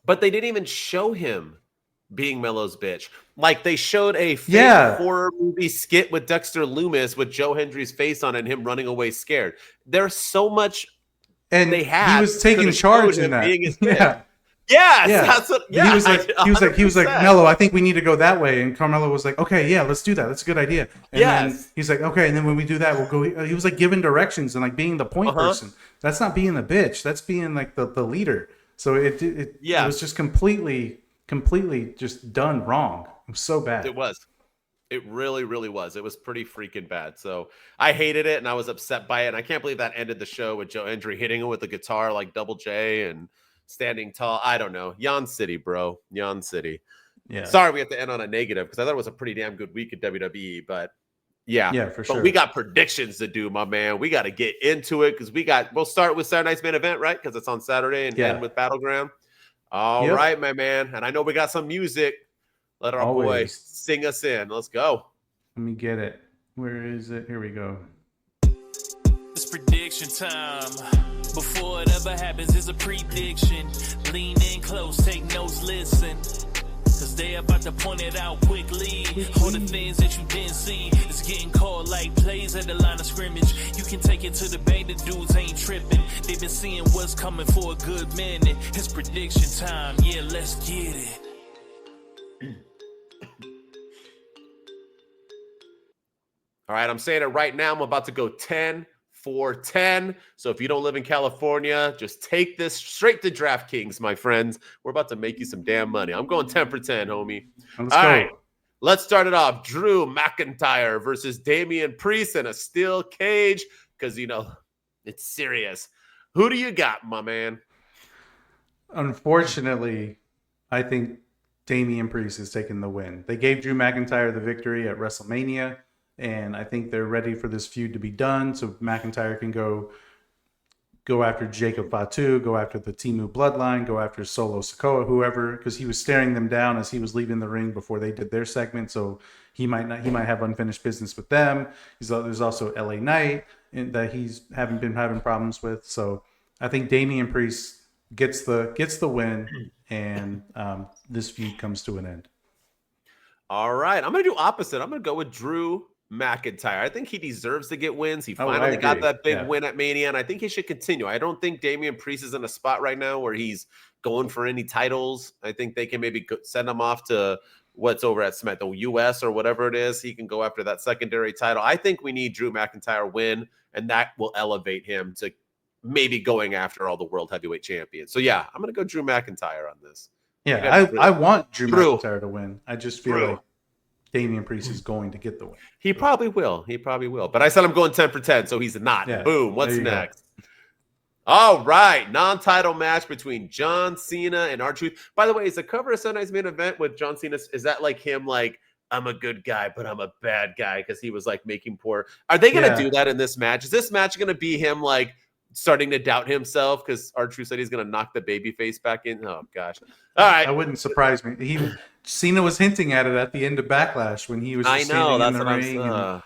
But they didn't even show him being Melo's bitch. Like they showed a fake horror movie skit with Dexter Lumis with Joe Hendry's face on it and him running away scared. There's so much and they had. He was taking charge in that. Yeah. Yes, that's what. Yeah, he was like, Melo, I think we need to go that way, and Carmelo was like, okay, yeah, let's do that. That's a good idea. And then he's like, okay, and then when we do that, we'll go. He was like giving directions and like being the point person. That's not being the bitch. That's being like the leader. So it was just completely just done wrong. It was so bad. It was. It really, really was. It was pretty freaking bad. So I hated it, and I was upset by it. And I can't believe that ended the show with Joe Hendry hitting him with the guitar like Double J and standing tall. I don't know. Yon City, bro. Yon City. Yeah. Sorry we have to end on a negative because I thought it was a pretty damn good week at WWE. But yeah, for sure. But we got predictions to do, my man. We got to get into it because we'll start with Saturday night's main event, right? Because it's on Saturday and end with Battleground. All right, my man. And I know we got some music. Let our boy sing us in. Let's go. Let me get it. Where is it? Here we go. It's prediction time. Before it ever happens, it's a prediction. Lean in close, take notes, listen. Cause they about to point it out quickly. All the things that you didn't see is getting called like plays at the line of scrimmage. You can take it to the bank, the dudes ain't tripping. They've been seeing what's coming for a good minute. It's prediction time, yeah, let's get it. All right, I'm saying it right now. I'm about to go 10 for 10. So if you don't live in California, just take this straight to DraftKings, my friends. We're about to make you some damn money. I'm going 10 for 10, homie. All right, let's start it off. Drew McIntyre versus Damian Priest in a steel cage because, it's serious. Who do you got, my man? Unfortunately, I think Damian Priest is taking the win. They gave Drew McIntyre the victory at WrestleMania. And I think they're ready for this feud to be done, so McIntyre can go after Jacob Fatu, go after the Timu Bloodline, go after Solo Sikoa, whoever, because he was staring them down as he was leaving the ring before they did their segment. So he might have unfinished business with them. There's also LA Knight that he's been having problems with. So I think Damian Priest gets the win, and this feud comes to an end. All right, I'm gonna do opposite. I'm gonna go with Drew McIntyre. I think he deserves to get wins. He finally got that big win at Mania, and I think he should continue. I don't think Damian Priest is in a spot right now where he's going for any titles. I think they can maybe send him off to what's over at Smackdown, the US or whatever it is. He can go after that secondary title. I think we need Drew McIntyre win, and that will elevate him to maybe going after all the world heavyweight champions. So yeah, I'm going to go Drew McIntyre on this. Yeah, I want Drew McIntyre to win. I just feel like Damian Priest is going to get the win. He probably will. But I said I'm going 10 for 10, so he's not. Yeah, boom. What's next? Go. All right. Non-title match between John Cena and R-Truth. By the way, is the cover of Sunday's main event with John Cena, is that like him like, I'm a good guy, but I'm a bad guy because he was like making poor. Are they going to do that in this match? Is this match going to be him like starting to doubt himself because R-Truth said he's going to knock the baby face back in? Oh, gosh. All right. That wouldn't surprise me. Cena was hinting at it at the end of Backlash when he was just standing in the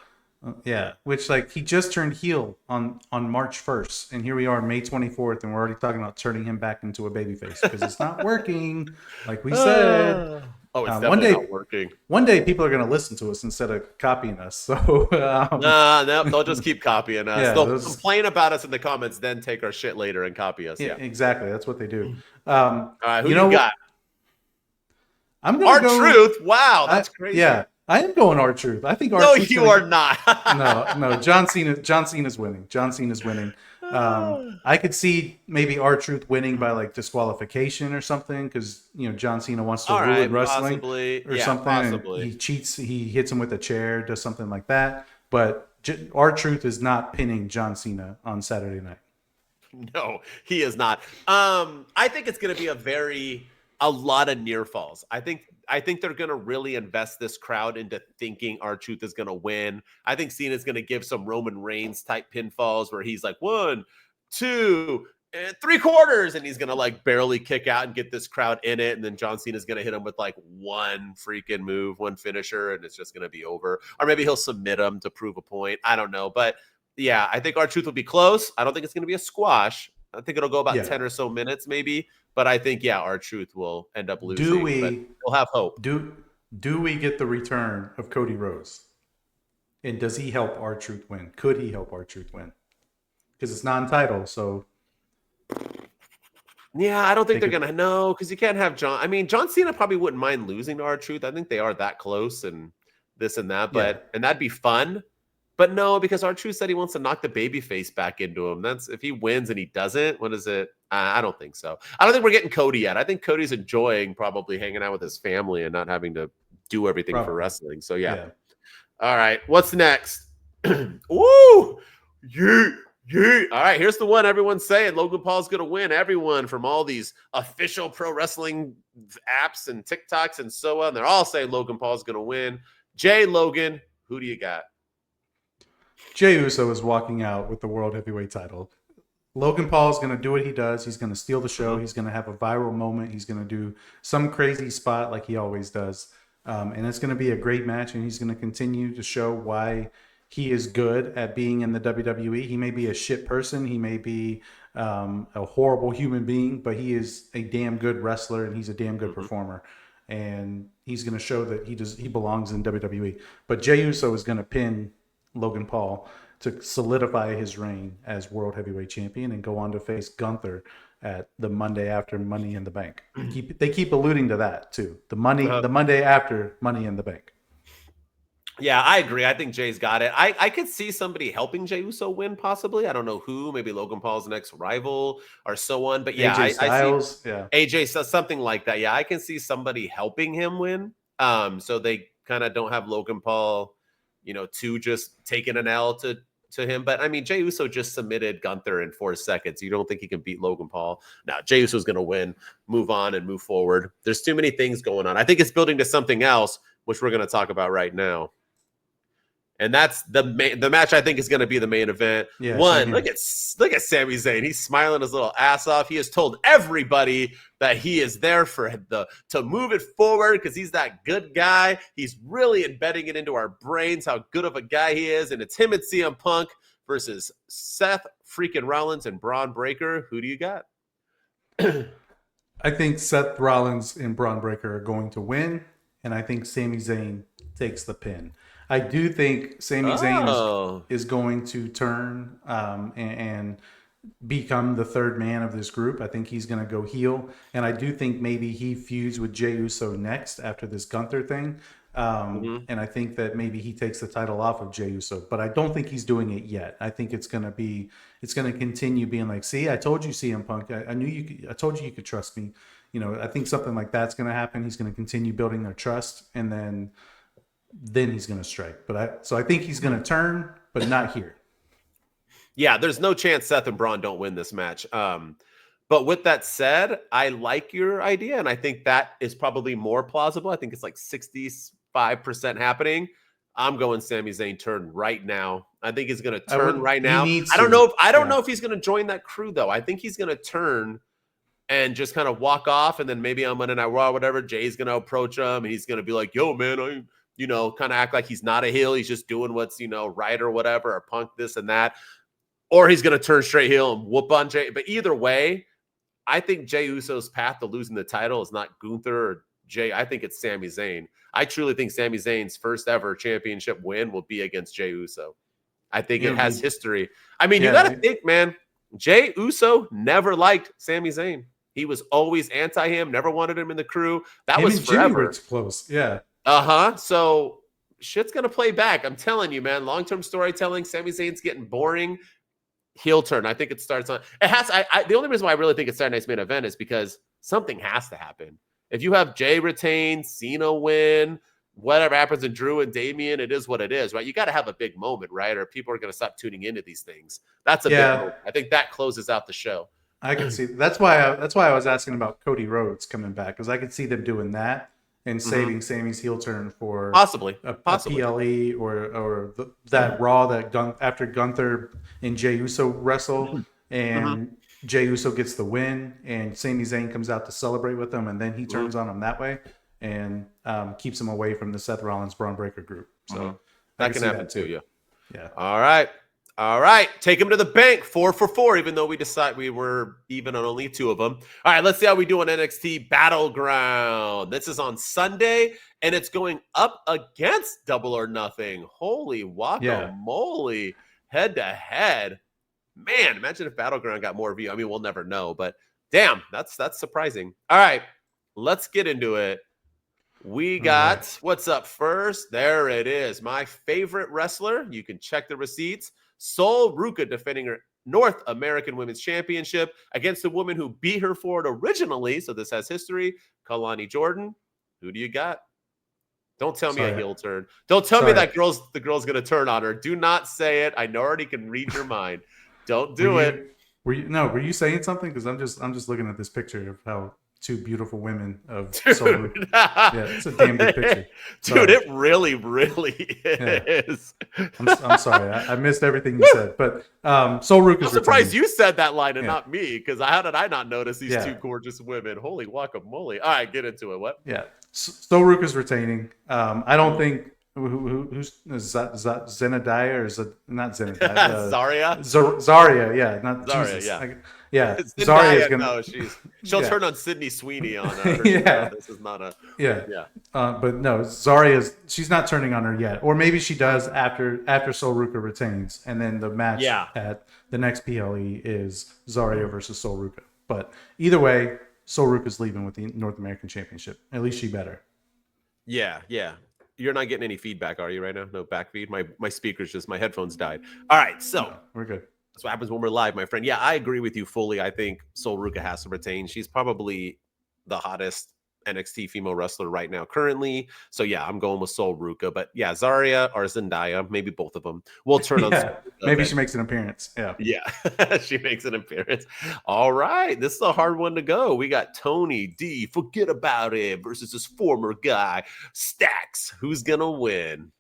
ring. Which like he just turned heel on March 1st, and here we are May 24th, and we're already talking about turning him back into a babyface because it's not working, like we said. Oh, it's definitely not working. One day people are going to listen to us instead of copying us. So no, they'll just keep copying us. They'll complain about us in the comments, then take our shit later and copy us. Yeah, exactly. That's what they do. All right, who you got? I'm going to go R-Truth. Wow, that's crazy. Yeah, I am going R-Truth. I think R-Truth. No, you are not. No. John Cena's winning. John Cena's winning. I could see maybe R-Truth winning by like disqualification or something because John Cena wants to ruin wrestling or something. Possibly. And he cheats. He hits him with a chair, does something like that. But R-Truth is not pinning John Cena on Saturday night. No, he is not. I think it's going to be a lot of near falls. I think they're going to really invest this crowd into thinking R-Truth is going to win. I think Cena's going to give some Roman Reigns type pinfalls where he's like 1, 2, and 3/4, and he's going to like barely kick out and get this crowd in it. And then John Cena's going to hit him with like one freaking move, one finisher, and it's just going to be over. Or maybe he'll submit him to prove a point. I don't know. But yeah, I think R-Truth will be close. I don't think it's going to be a squash. I think it'll go about 10 or so minutes maybe. But I think, R-Truth will end up losing. We'll have hope. Do we get the return of Cody Rhodes? And does he help R-Truth win? Could he help R-Truth win? Because it's non-title, so... Yeah, I don't think they're going to know because you can't have John. I mean, John Cena probably wouldn't mind losing to R-Truth. I think they are that close and this and that, and that'd be fun. But no, because R-Truth said he wants to knock the babyface back into him. That's if he wins and he doesn't. What is it? I don't think so. I don't think we're getting Cody yet. I think Cody's enjoying probably hanging out with his family and not having to do everything for wrestling. So yeah. All right, what's next? Woo! Yeah. All right, here's the one everyone's saying. Logan Paul's going to win. Everyone from all these official pro wrestling apps and TikToks and so on, they're all saying Logan Paul's going to win. Logan, who do you got? Jey Uso is walking out with the World Heavyweight title. Logan Paul is going to do what he does. He's going to steal the show. He's going to have a viral moment. He's going to do some crazy spot like he always does. And it's going to be a great match, and he's going to continue to show why he is good at being in the WWE. He may be a shit person. He may be a horrible human being, but he is a damn good wrestler, and he's a damn good performer. And he's going to show that he belongs in WWE. But Jey Uso is going to pin Logan Paul to solidify his reign as World Heavyweight Champion and go on to face Gunther at the Monday after Money in the Bank. They keep alluding to that too. The Monday after Money in the Bank. Yeah, I agree. I think Jay's got it. I could see somebody helping Jey Uso win possibly. I don't know who. Maybe Logan Paul's next rival or so on. But yeah, AJ Styles, AJ says something like that. Yeah, I can see somebody helping him win. So they kind of don't have Logan Paul, to just taking an L to him. But I mean, Jey Uso just submitted Gunther in 4 seconds. You don't think he can beat Logan Paul? Now, Jey Uso's going to win, move on and move forward. There's too many things going on. I think it's building to something else, which we're going to talk about right now. And that's the match I think is going to be the main event. Yeah, look at Sami Zayn. He's smiling his little ass off. He has told everybody that he is there to move it forward because he's that good guy. He's really embedding it into our brains how good of a guy he is. And it's him and CM Punk versus Seth freaking Rollins and Bron Breakker. Who do you got? I think Seth Rollins and Bron Breakker are going to win. And I think Sami Zayn takes the pin. I do think Sami Zayn is going to turn and become the third man of this group. I think he's going to go heel. And I do think maybe he feuds with Jey Uso next after this Gunther thing. And I think that maybe he takes the title off of Jey Uso. But I don't think he's doing it yet. I think it's going to continue being like, see, I told you, CM Punk. I told you could trust me. I think something like that's going to happen. He's going to continue building their trust. And then he's going to strike. So I think he's going to turn, but not here. Yeah, there's no chance Seth and Braun don't win this match. But with that said, I like your idea, and I think that is probably more plausible. I think it's like 65% happening. I'm going Sami Zayn turn right now. I think he's going to turn right now. I don't know if he's going to join that crew, though. I think he's going to turn and just kind of walk off, and then maybe on Monday Night Raw or whatever, Jay's going to approach him, and he's going to be like, yo, man, kind of act like he's not a heel. He's just doing what's, right or whatever, or Punk this and that. Or he's going to turn straight heel and whoop on Jay. But either way, I think Jey Uso's path to losing the title is not Gunther or Jay. I think it's Sami Zayn. I truly think Sami Zayn's first ever championship win will be against Jey Uso. I think it has history. I mean, you got to think, man, Jey Uso never liked Sami Zayn. He was always anti him, never wanted him in the crew. That was forever. It's close. Yeah. So shit's going to play back. I'm telling you, man, long-term storytelling, Sami Zayn's getting boring. heel turn. I think it starts on. It has. The only reason why I really think it's Saturday Night's main event is because something has to happen. If you have Jay retain, Cena win, whatever happens in Drew and Damian, it is what it is, right? You got to have a big moment, right? Or people are going to stop tuning into these things. That's a big moment. I think that closes out the show. I can see that's why I was asking about Cody Rhodes coming back, because I could see them doing that and saving Sami's heel turn for possibly a PLE or that Raw that after Gunther and Jey Uso wrestle and Jey Uso gets the win and Sami Zayn comes out to celebrate with them, and then he turns on him that way and keeps him away from the Seth Rollins Braun Breaker group. So that can happen too. Yeah. All right. Take him to the bank. 4 for 4, even though we decide we were even on only 2 of them. All right, let's see how we do on NXT Battleground. This is on Sunday, and it's going up against Double or Nothing. Holy guacamole. Head to head. Man, imagine if Battleground got more view. I mean, we'll never know, but damn, that's surprising. All right, let's get into it. We got what's up first. There it is. My favorite wrestler. You can check the receipts. Sol Ruca defending her North American Women's Championship against the woman who beat her for it originally. So this has history. Kalani Jordan. Who do you got? Don't tell me a heel turn. Don't tell me that the girl's going to turn on her. Do not say it. I already can read your mind. Don't do it. Were you saying something? Because I'm just looking at this picture of how 2 beautiful women of Solo. Yeah, it's a damn good picture. Dude, it really, really is. I'm sorry. I missed everything you said. But Sol Ruca is I'm surprised you said that line and not me, because how did I not notice these 2 gorgeous women? Holy guacamole. All right, get into it. What? Yeah. Sol Ruca's retaining. I don't think who's Zenadiah or not Zenadiah? Zaria, yeah, not Zaria, Jesus. Zaria is gonna. She'll turn on Sydney Sweeney on her. This is not a. But no, Zaria she's not turning on her yet, or maybe she does after Sol Ruca retains, and then the match at the next PLE is Zaria versus Sol Ruca. But either way, Sol Ruca's leaving with the North American Championship. At least she better. Yeah. You're not getting any feedback, are you, right now? No back feed? My speakers my headphones died. All right, so. No, we're good. That's what happens when we're live, my friend. Yeah, I agree with you fully. I think Sol Ruca has to retain. She's probably the hottest NXT female wrestler right now currently. So, yeah, I'm going with Sol Ruca. But, yeah, Zaria or Zendaya, maybe both of them, will turn on. Maybe she makes an appearance. Yeah, she makes an appearance. All right, this is a hard one to go. We got Tony D, forget about it, versus his former guy, Stacks. Who's going to win?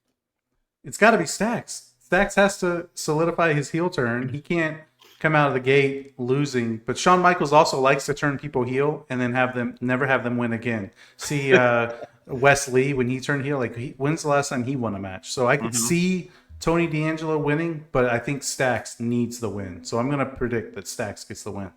It's got to be Stacks. Stacks has to solidify his heel turn. He can't come out of the gate losing. But Shawn Michaels also likes to turn people heel and then never have them win again. See Wes Lee when he turned heel. When's the last time he won a match? So I could see Tony D'Angelo winning, but I think Stacks needs the win. So I'm going to predict that Stacks gets the win.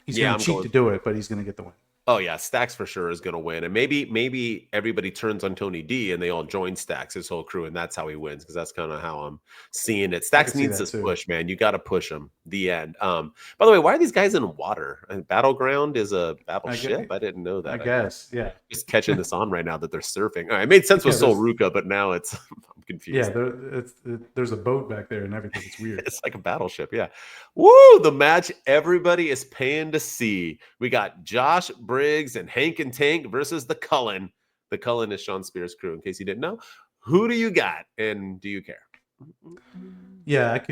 He's going to cheat to do it, but he's going to get the win. Oh, yeah, Stacks for sure is going to win. And maybe everybody turns on Tony D and they all join Stacks, his whole crew, and that's how he wins, because that's kind of how I'm seeing it. Stacks needs this push, man. You got to push him. The end. By the way, why are these guys in water? Battleground is a battleship? I didn't know that. I guess, yeah. Just catching this on right now that they're surfing. All right, it made sense with Sol Ruca, but now I'm confused. Yeah, there's a boat back there and everything. It's weird. It's like a battleship, yeah. Woo! The match everybody is paying to see. We got Josh Briggs and Hank and Tank versus the Cullen. The Cullen is Sean Spears' crew, in case you didn't know. Who do you got, and do you care? Yeah,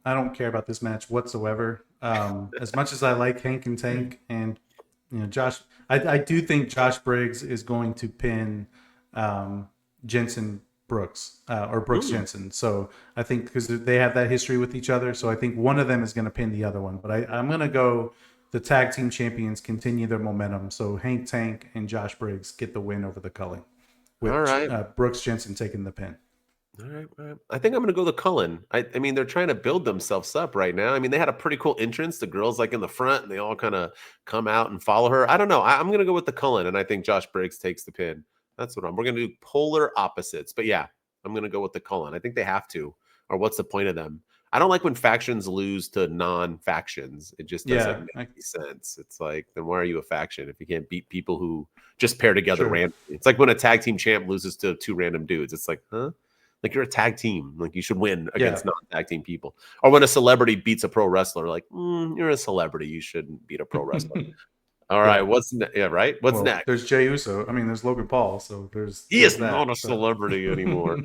I don't care about this match whatsoever. As much as I like Hank and Tank, and Josh, I do think Josh Briggs is going to pin Jensen Brooks or Brooks Jensen. So I think because they have that history with each other, so I think one of them is going to pin the other one. But I'm going to go the tag team champions continue their momentum. So Hank Tank and Josh Briggs get the win over the Cullen, with Brooks Jensen taking the pin. All right. I think I'm going to go the Cullen. I mean, they're trying to build themselves up right now. I mean, they had a pretty cool entrance. The girls in the front, and they all kind of come out and follow her. I don't know. I'm going to go with the Cullen, and I think Josh Briggs takes the pin. That's what we're going to do, polar opposites. But yeah, I'm going to go with the Cullen. I think they have to, or what's the point of them? I don't like when factions lose to non-factions. It just doesn't make any sense. It's like, then why are you a faction if you can't beat people who just pair together randomly? It's like when a tag team champ loses to 2 random dudes. It's like, huh? Like you're a tag team. Like you should win against non-tag team people. Or when a celebrity beats a pro wrestler, like you're a celebrity. You shouldn't beat a pro wrestler. All right. What's right? What's next? There's Jey Uso. I mean, there's Logan Paul. So he is not a celebrity anymore.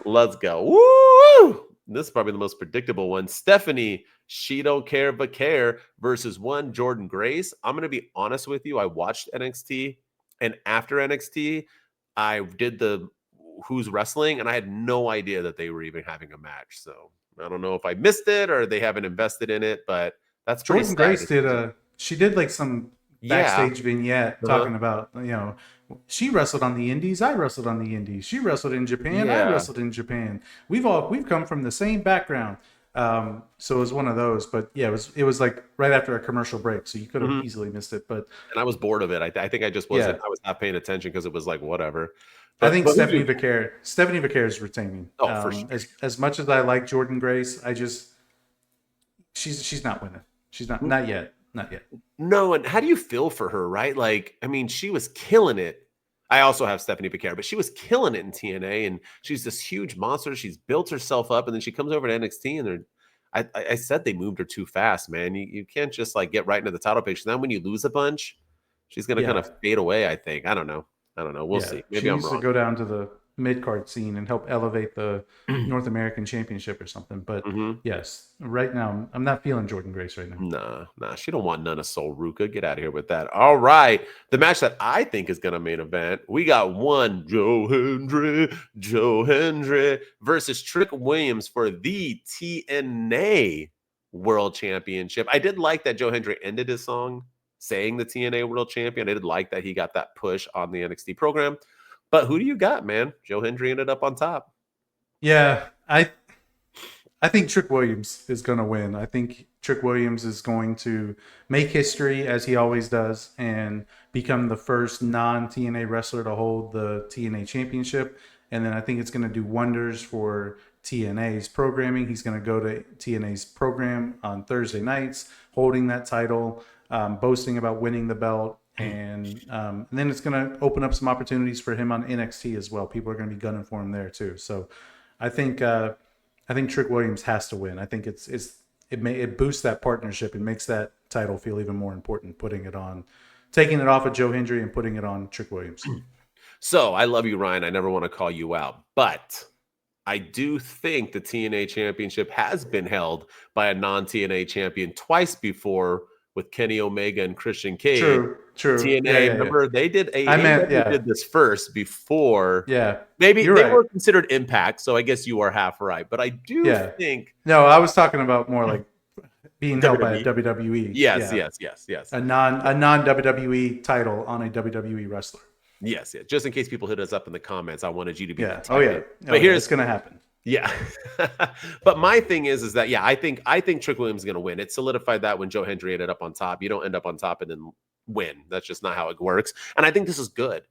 Let's go. Woo! This is probably the most predictable one. Stephanie, she don't care but care versus one Jordan Grace. I'm gonna be honest with you. I watched NXT, and after NXT, I did the Who's Wrestling, and I had no idea that they were even having a match. So I don't know if I missed it or they haven't invested in it, but that's Jordan Grace she did like some backstage vignette talking about, she wrestled on the indies, I wrestled on the indies, she wrestled in Japan, I wrestled in Japan, we've come from the same background. So it was one of those, but yeah, it was like right after a commercial break, so you could have easily missed it. But I was bored of it. I think I just wasn't. I was not paying attention because it was like whatever. But, I think Stephanie Vaquer is retaining. Oh, for sure. As much as I like Jordan Grace, she's not winning. She's not yet. No, and how do you feel for her, right? Like, I mean, she was killing it. I also have Stephanie Vaquer, but she was killing it in TNA, and she's this huge monster. She's built herself up, and then she comes over to NXT, and I said they moved her too fast, man. You can't just like get right into the title picture. Then when you lose a bunch, she's gonna kind of fade away. I think. I don't know. We'll see. Maybe I'm wrong. She needs to go down to the mid-card scene and help elevate the North American Championship or something. But yes, right now I'm not feeling Jordan Grace right now. Nah, she don't want none of Sol Ruka. Get out of here with that. All right, the match that I think is gonna main event. We got one Joe Hendry versus Trick Williams for the TNA World Championship. I did like that Joe Hendry ended his song saying the TNA World Champion. I did like that he got that push on the NXT program. But who do you got, man? Joe Hendry ended up on top. Yeah, I think Trick Williams is going to win. I think Trick Williams is going to make history, as he always does, and become the first non-TNA wrestler to hold the TNA Championship. And then I think it's going to do wonders for TNA's programming. He's going to go to TNA's program on Thursday nights, holding that title, boasting about winning the belt. And then it's going to open up some opportunities for him on NXT as well. People are going to be gunning for him there too. So I think Trick Williams has to win. I think it boosts that partnership and makes that title feel even more important, taking it off of Joe Hendry and putting it on Trick Williams. So I love you, Ryan. I never want to call you out, but I do think the TNA Championship has been held by a non-TNA champion twice before, with Kenny Omega and Christian Cage. True. TNA, remember they did did this first before. Yeah. Maybe they were considered Impact, so I guess you are half right. But I do think. No, I was talking about more like being held by a WWE. Yes. A non-WWE title on a WWE wrestler. Yes. Just in case people hit us up in the comments, I wanted you to be. But here's it's going to happen. Yeah. But my thing is that, I think Trick Williams is going to win. It solidified that when Joe Hendry ended up on top. You don't end up on top and then win. That's just not how it works. And I think this is good.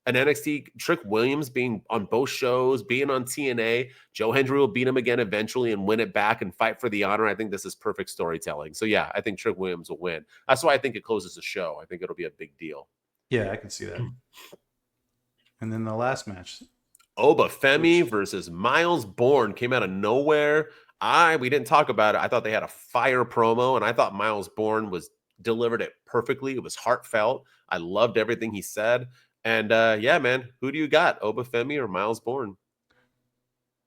An NXT, Trick Williams being on both shows, being on TNA, Joe Hendry will beat him again eventually and win it back and fight for the honor. I think this is perfect storytelling. So I think Trick Williams will win. That's why I think it closes the show. I think it'll be a big deal. Yeah, I can see that. And then the last match, Oba Femi versus Miles Bourne, came out of nowhere. We didn't talk about it. I thought they had a fire promo, and I thought Miles Bourne delivered it perfectly. It was heartfelt. I loved everything he said. And man, who do you got, Oba Femi or Miles Bourne?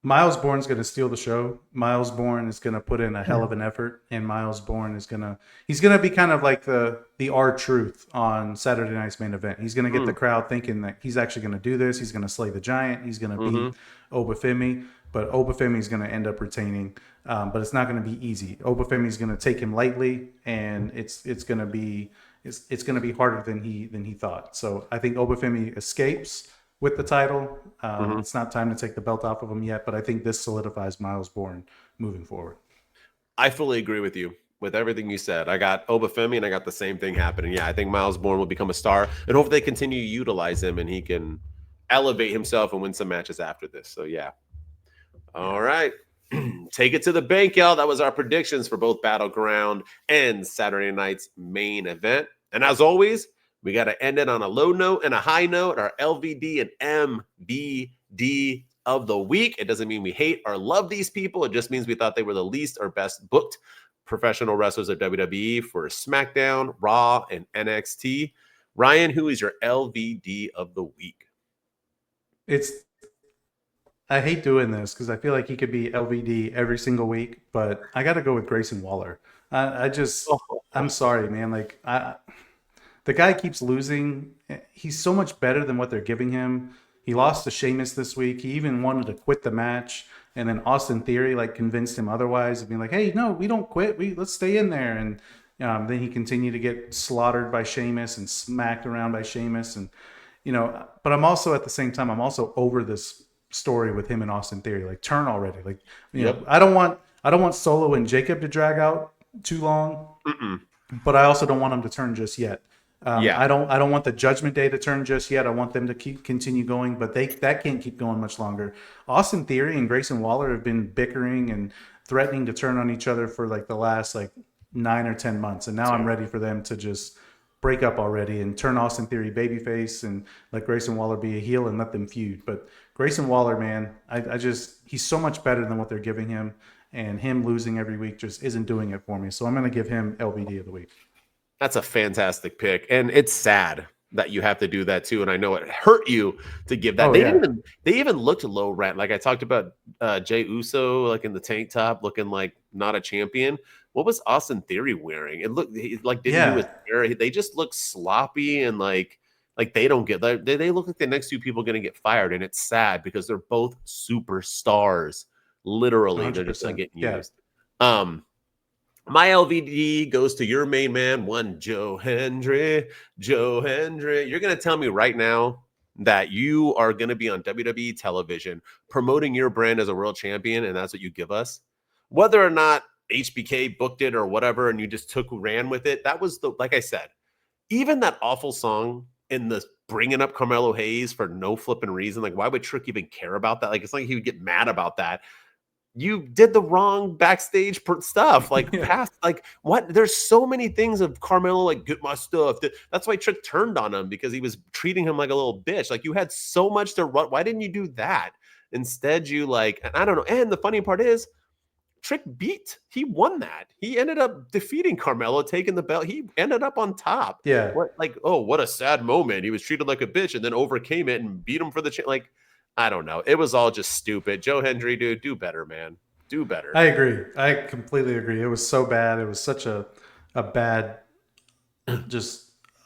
Miles Bourne's going to steal the show. Miles Bourne is going to put in a hell of an effort, and Miles Bourne is going to be kind of like the R-Truth on Saturday Night's Main Event. He's going to get the crowd thinking that he's actually going to do this. He's going to slay the giant. He's going to beat Oba Femi, but Oba Femi is going to end up retaining. But it's not going to be easy. Oba Femi is going to take him lightly, and it's going to be harder than he thought. So I think Oba Femi escapes with the title. It's not time to take the belt off of him yet, but I think this solidifies Miles Bourne moving forward. I fully agree with you with everything you said. I got Oba Femi, and I got the same thing happening. I think Miles Bourne will become a star, and hopefully they continue to utilize him, and he can elevate himself and win some matches after this. So, All right. Take it to the bank, y'all. That was our predictions for both Battleground and Saturday night's main event. And as always, we got to end it on a low note and a high note, our LVD and MVD of the week. It doesn't mean we hate or love these people. It just means we thought they were the least or best booked professional wrestlers of WWE for SmackDown, Raw, and NXT. Ryan, who is your LVD of the week? I hate doing this because I feel like he could be LVD every single week, but I got to go with Grayson Waller. I'm sorry, man. Like, the guy keeps losing. He's so much better than what they're giving him. He lost to Sheamus this week. He even wanted to quit the match, and then Austin Theory convinced him otherwise, and being like, "Hey, no, we don't quit. Let's stay in there." And then he continued to get slaughtered by Sheamus and smacked around by Sheamus, and But I'm also at the same time, I'm also over this story with him and Austin Theory. Like, turn already. Like, I don't want Solo and Jacob to drag out too long. But I also don't want them to turn just yet. I don't want the Judgment Day to turn just yet. I want them to continue going, but that can't keep going much longer. Austin Theory and Grayson Waller have been bickering and threatening to turn on each other for the last 9 or 10 months, and now I'm ready for them to just break up already and turn Austin Theory babyface and let Grayson Waller be a heel and let them feud. But Grayson Waller, man, he's so much better than what they're giving him, and him losing every week just isn't doing it for me. So I'm going to give him LVD of the week. That's a fantastic pick. And it's sad that you have to do that too. And I know it hurt you to give that. They even looked low rent. Like I talked about Jey Uso, in the tank top, looking like not a champion. What was Austin Theory wearing? It looked like didn't do his hair. They just look sloppy and like they don't get that. They look like the next two people going to get fired. And it's sad because they're both superstars. Literally, 100%. They're just not getting used. My LVD goes to your main man, one Joe Hendry. Joe Hendry, you're going to tell me right now that you are going to be on WWE television promoting your brand as a world champion, and that's what you give us? Whether or not HBK booked it or whatever, and you just ran with it, that was like I said, even that awful song in the bringing up Carmelo Hayes for no flipping reason. Why would Trick even care about that? It's like he would get mad about that. You did the wrong backstage stuff. Past, what? There's so many things of Carmelo, get my stuff. That's why Trick turned on him, because he was treating him like a little bitch. You had so much to run. Why didn't you do that? Instead, you I don't know. And the funny part is, Trick he won that. He ended up defeating Carmelo, taking the belt. He ended up on top. Yeah. What a sad moment. He was treated like a bitch and then overcame it and beat him for the I don't know. It was all just stupid. Joe Hendry, dude, do better, man. Do better. I agree. I completely agree. It was so bad. It was such a bad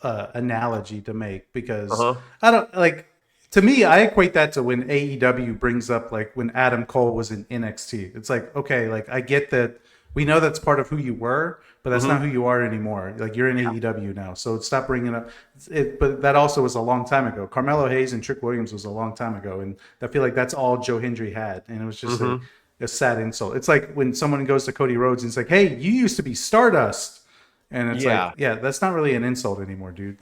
analogy to make, because I don't to me, I equate that to when AEW brings up when Adam Cole was in NXT. It's okay, I get that. We know that's part of who you were, but that's not who you are anymore. You're in AEW now, so stop bringing up it. But that also was a long time ago. Carmelo Hayes and Trick Williams was a long time ago, and I feel like that's all Joe Hendry had, and it was just a sad insult. It's like when someone goes to Cody Rhodes and it's "Hey, you used to be Stardust," and it's that's not really an insult anymore, dude.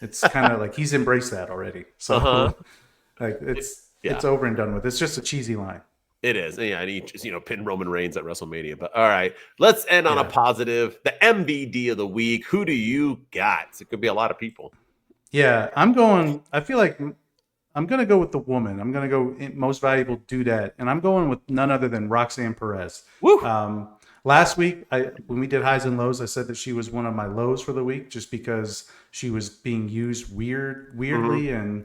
It's kind of he's embraced that already. So it's over and done with. It's just a cheesy line. It is. Yeah, and he just, pin Roman Reigns at WrestleMania. But all right, let's end on a positive. The MVD of the week. Who do you got? It could be a lot of people. Yeah, I feel like I'm going to go with the woman. I'm going to go most valuable dudette. And I'm going with none other than Roxanne Perez. Woo! Last week, when we did highs and lows, I said that she was one of my lows for the week, just because she was being used weirdly, and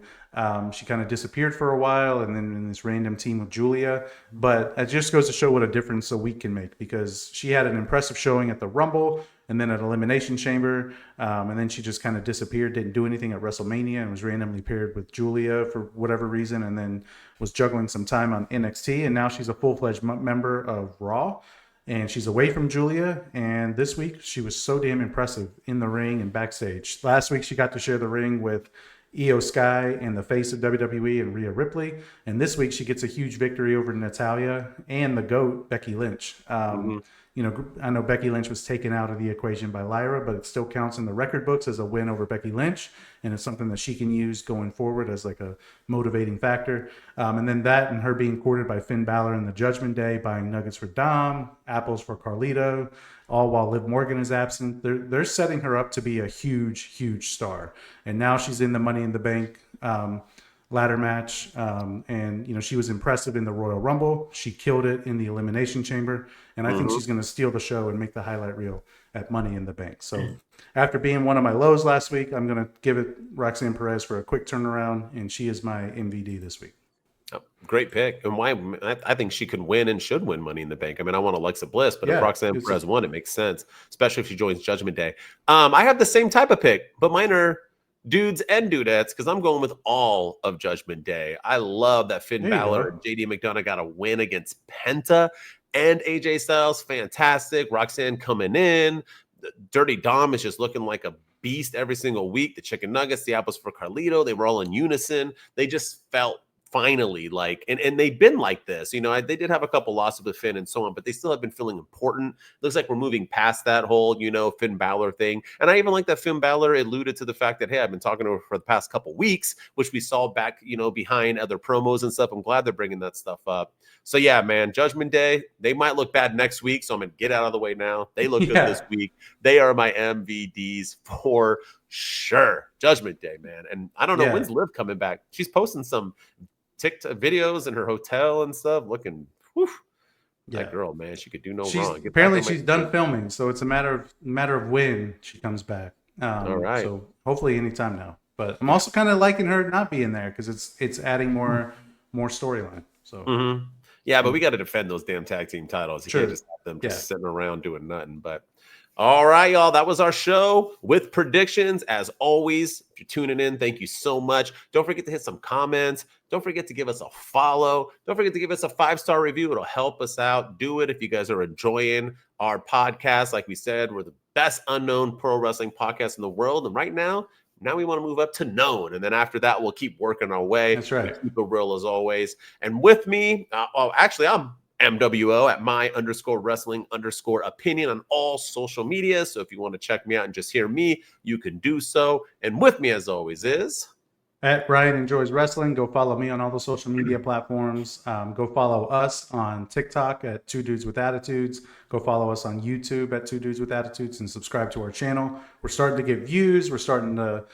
she kind of disappeared for a while, and then in this random team with Julia. But it just goes to show what a difference a week can make, because she had an impressive showing at the Rumble and then at Elimination Chamber, and then she just kind of disappeared, didn't do anything at WrestleMania, and was randomly paired with Julia for whatever reason, and then was juggling some time on NXT, and now she's a full-fledged member of Raw. And she's away from Julia. And this week, she was so damn impressive in the ring and backstage. Last week, she got to share the ring with Io Sky and the face of WWE and Rhea Ripley. And this week, she gets a huge victory over Natalya and the GOAT, Becky Lynch. I know Becky Lynch was taken out of the equation by Lyra, but it still counts in the record books as a win over Becky Lynch. And it's something that she can use going forward as a motivating factor. And then that and her being courted by Finn Balor in the Judgment Day, buying nuggets for Dom, apples for Carlito, all while Liv Morgan is absent. They're setting her up to be a huge, huge star. And now she's in the Money in the Bank ladder match. And, you know, she was impressive in the Royal Rumble. She killed it in the Elimination Chamber. And I think she's going to steal the show and make the highlight reel at Money in the Bank. So after being one of my lows last week, I'm going to give it Roxanne Perez for a quick turnaround. And she is my MVD this week. Oh, great pick. And why? I think she could win and should win Money in the Bank. I mean, I want Alexa Bliss, but if Roxanne Perez won, it makes sense, especially if she joins Judgment Day. I have the same type of pick, but mine are dudes and dudettes because I'm going with all of Judgment Day. I love that Finn Balor and JD McDonough got a win against Penta and AJ Styles. Fantastic. Roxanne coming in. Dirty Dom is just looking like a beast every single week. The chicken nuggets, the apples for Carlito, they were all in unison. They just felt finally like, and they've been like this, you know, they did have a couple losses with Finn and so on, but they still have been feeling important. Looks like we're moving past that whole, you know, Finn Balor thing. And I even like that Finn Balor alluded to the fact that, hey, I've been talking to her for the past couple weeks, which we saw back, you know, behind other promos and stuff. I'm glad they're bringing that stuff up. So yeah, man, Judgment Day, they might look bad next week, so I'm going to get out of the way now. They look good this week. They are my MVDs for sure. Judgment Day, man. And I don't know, when's Liv coming back? She's posting some TikTok videos in her hotel and stuff, looking, that girl, man, she could do no wrong. Apparently she's done filming, so it's a matter of when she comes back. All right. So hopefully anytime now. But I'm also kind of liking her not being there because it's adding more storyline. So yeah, but we got to defend those damn tag team titles. You can't just have them just sitting around doing nothing. But all right, y'all, that was our show with predictions. As always, if you're tuning in, thank you so much. Don't forget to hit some comments. Don't forget to give us a follow. Don't forget to give us a 5-star review. It'll help us out. Do it if you guys are enjoying our podcast. Like we said, we're the best unknown pro wrestling podcast in the world. And right now we want to move up to known. And then after that, we'll keep working our way. That's right. Keep it real as always. And with me, actually, I'm MWO at my_wrestling_opinion on all social media. So if you want to check me out and just hear me, you can do so. And with me, as always, is at Ryan Enjoys Wrestling. Go follow me on all the social media platforms. Go follow us on TikTok at 2 Dudes with Attitudes. Go follow us on YouTube at 2 Dudes with Attitudes and subscribe to our channel. We're starting to get views. We're starting to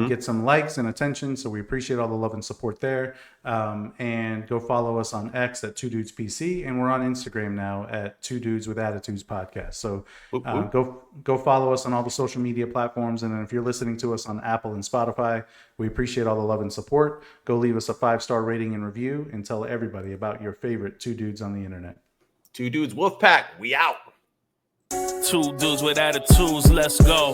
get some likes and attention. So we appreciate all the love and support there. And go follow us on X at 2 Dudes PC. And we're on Instagram now at 2 Dudes with Attitudes Podcast. So go follow us on all the social media platforms. And then if you're listening to us on Apple and Spotify, we appreciate all the love and support. Go leave us a 5-star rating and review and tell everybody about your favorite 2 dudes on the internet. 2 Dudes Wolfpack, we out. 2 dudes with attitudes, let's go.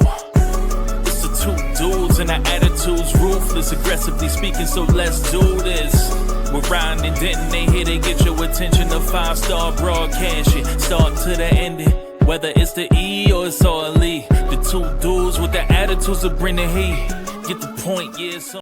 It's the 2 dudes and our attitudes ruthless, aggressively speaking, so let's do this. We're Ryan and Denton, they here to get your attention. The 5-star broadcast shit, start to the ending. Whether it's the E or it's all E, the 2 dudes with the attitudes that bring the heat. Get the point, yeah.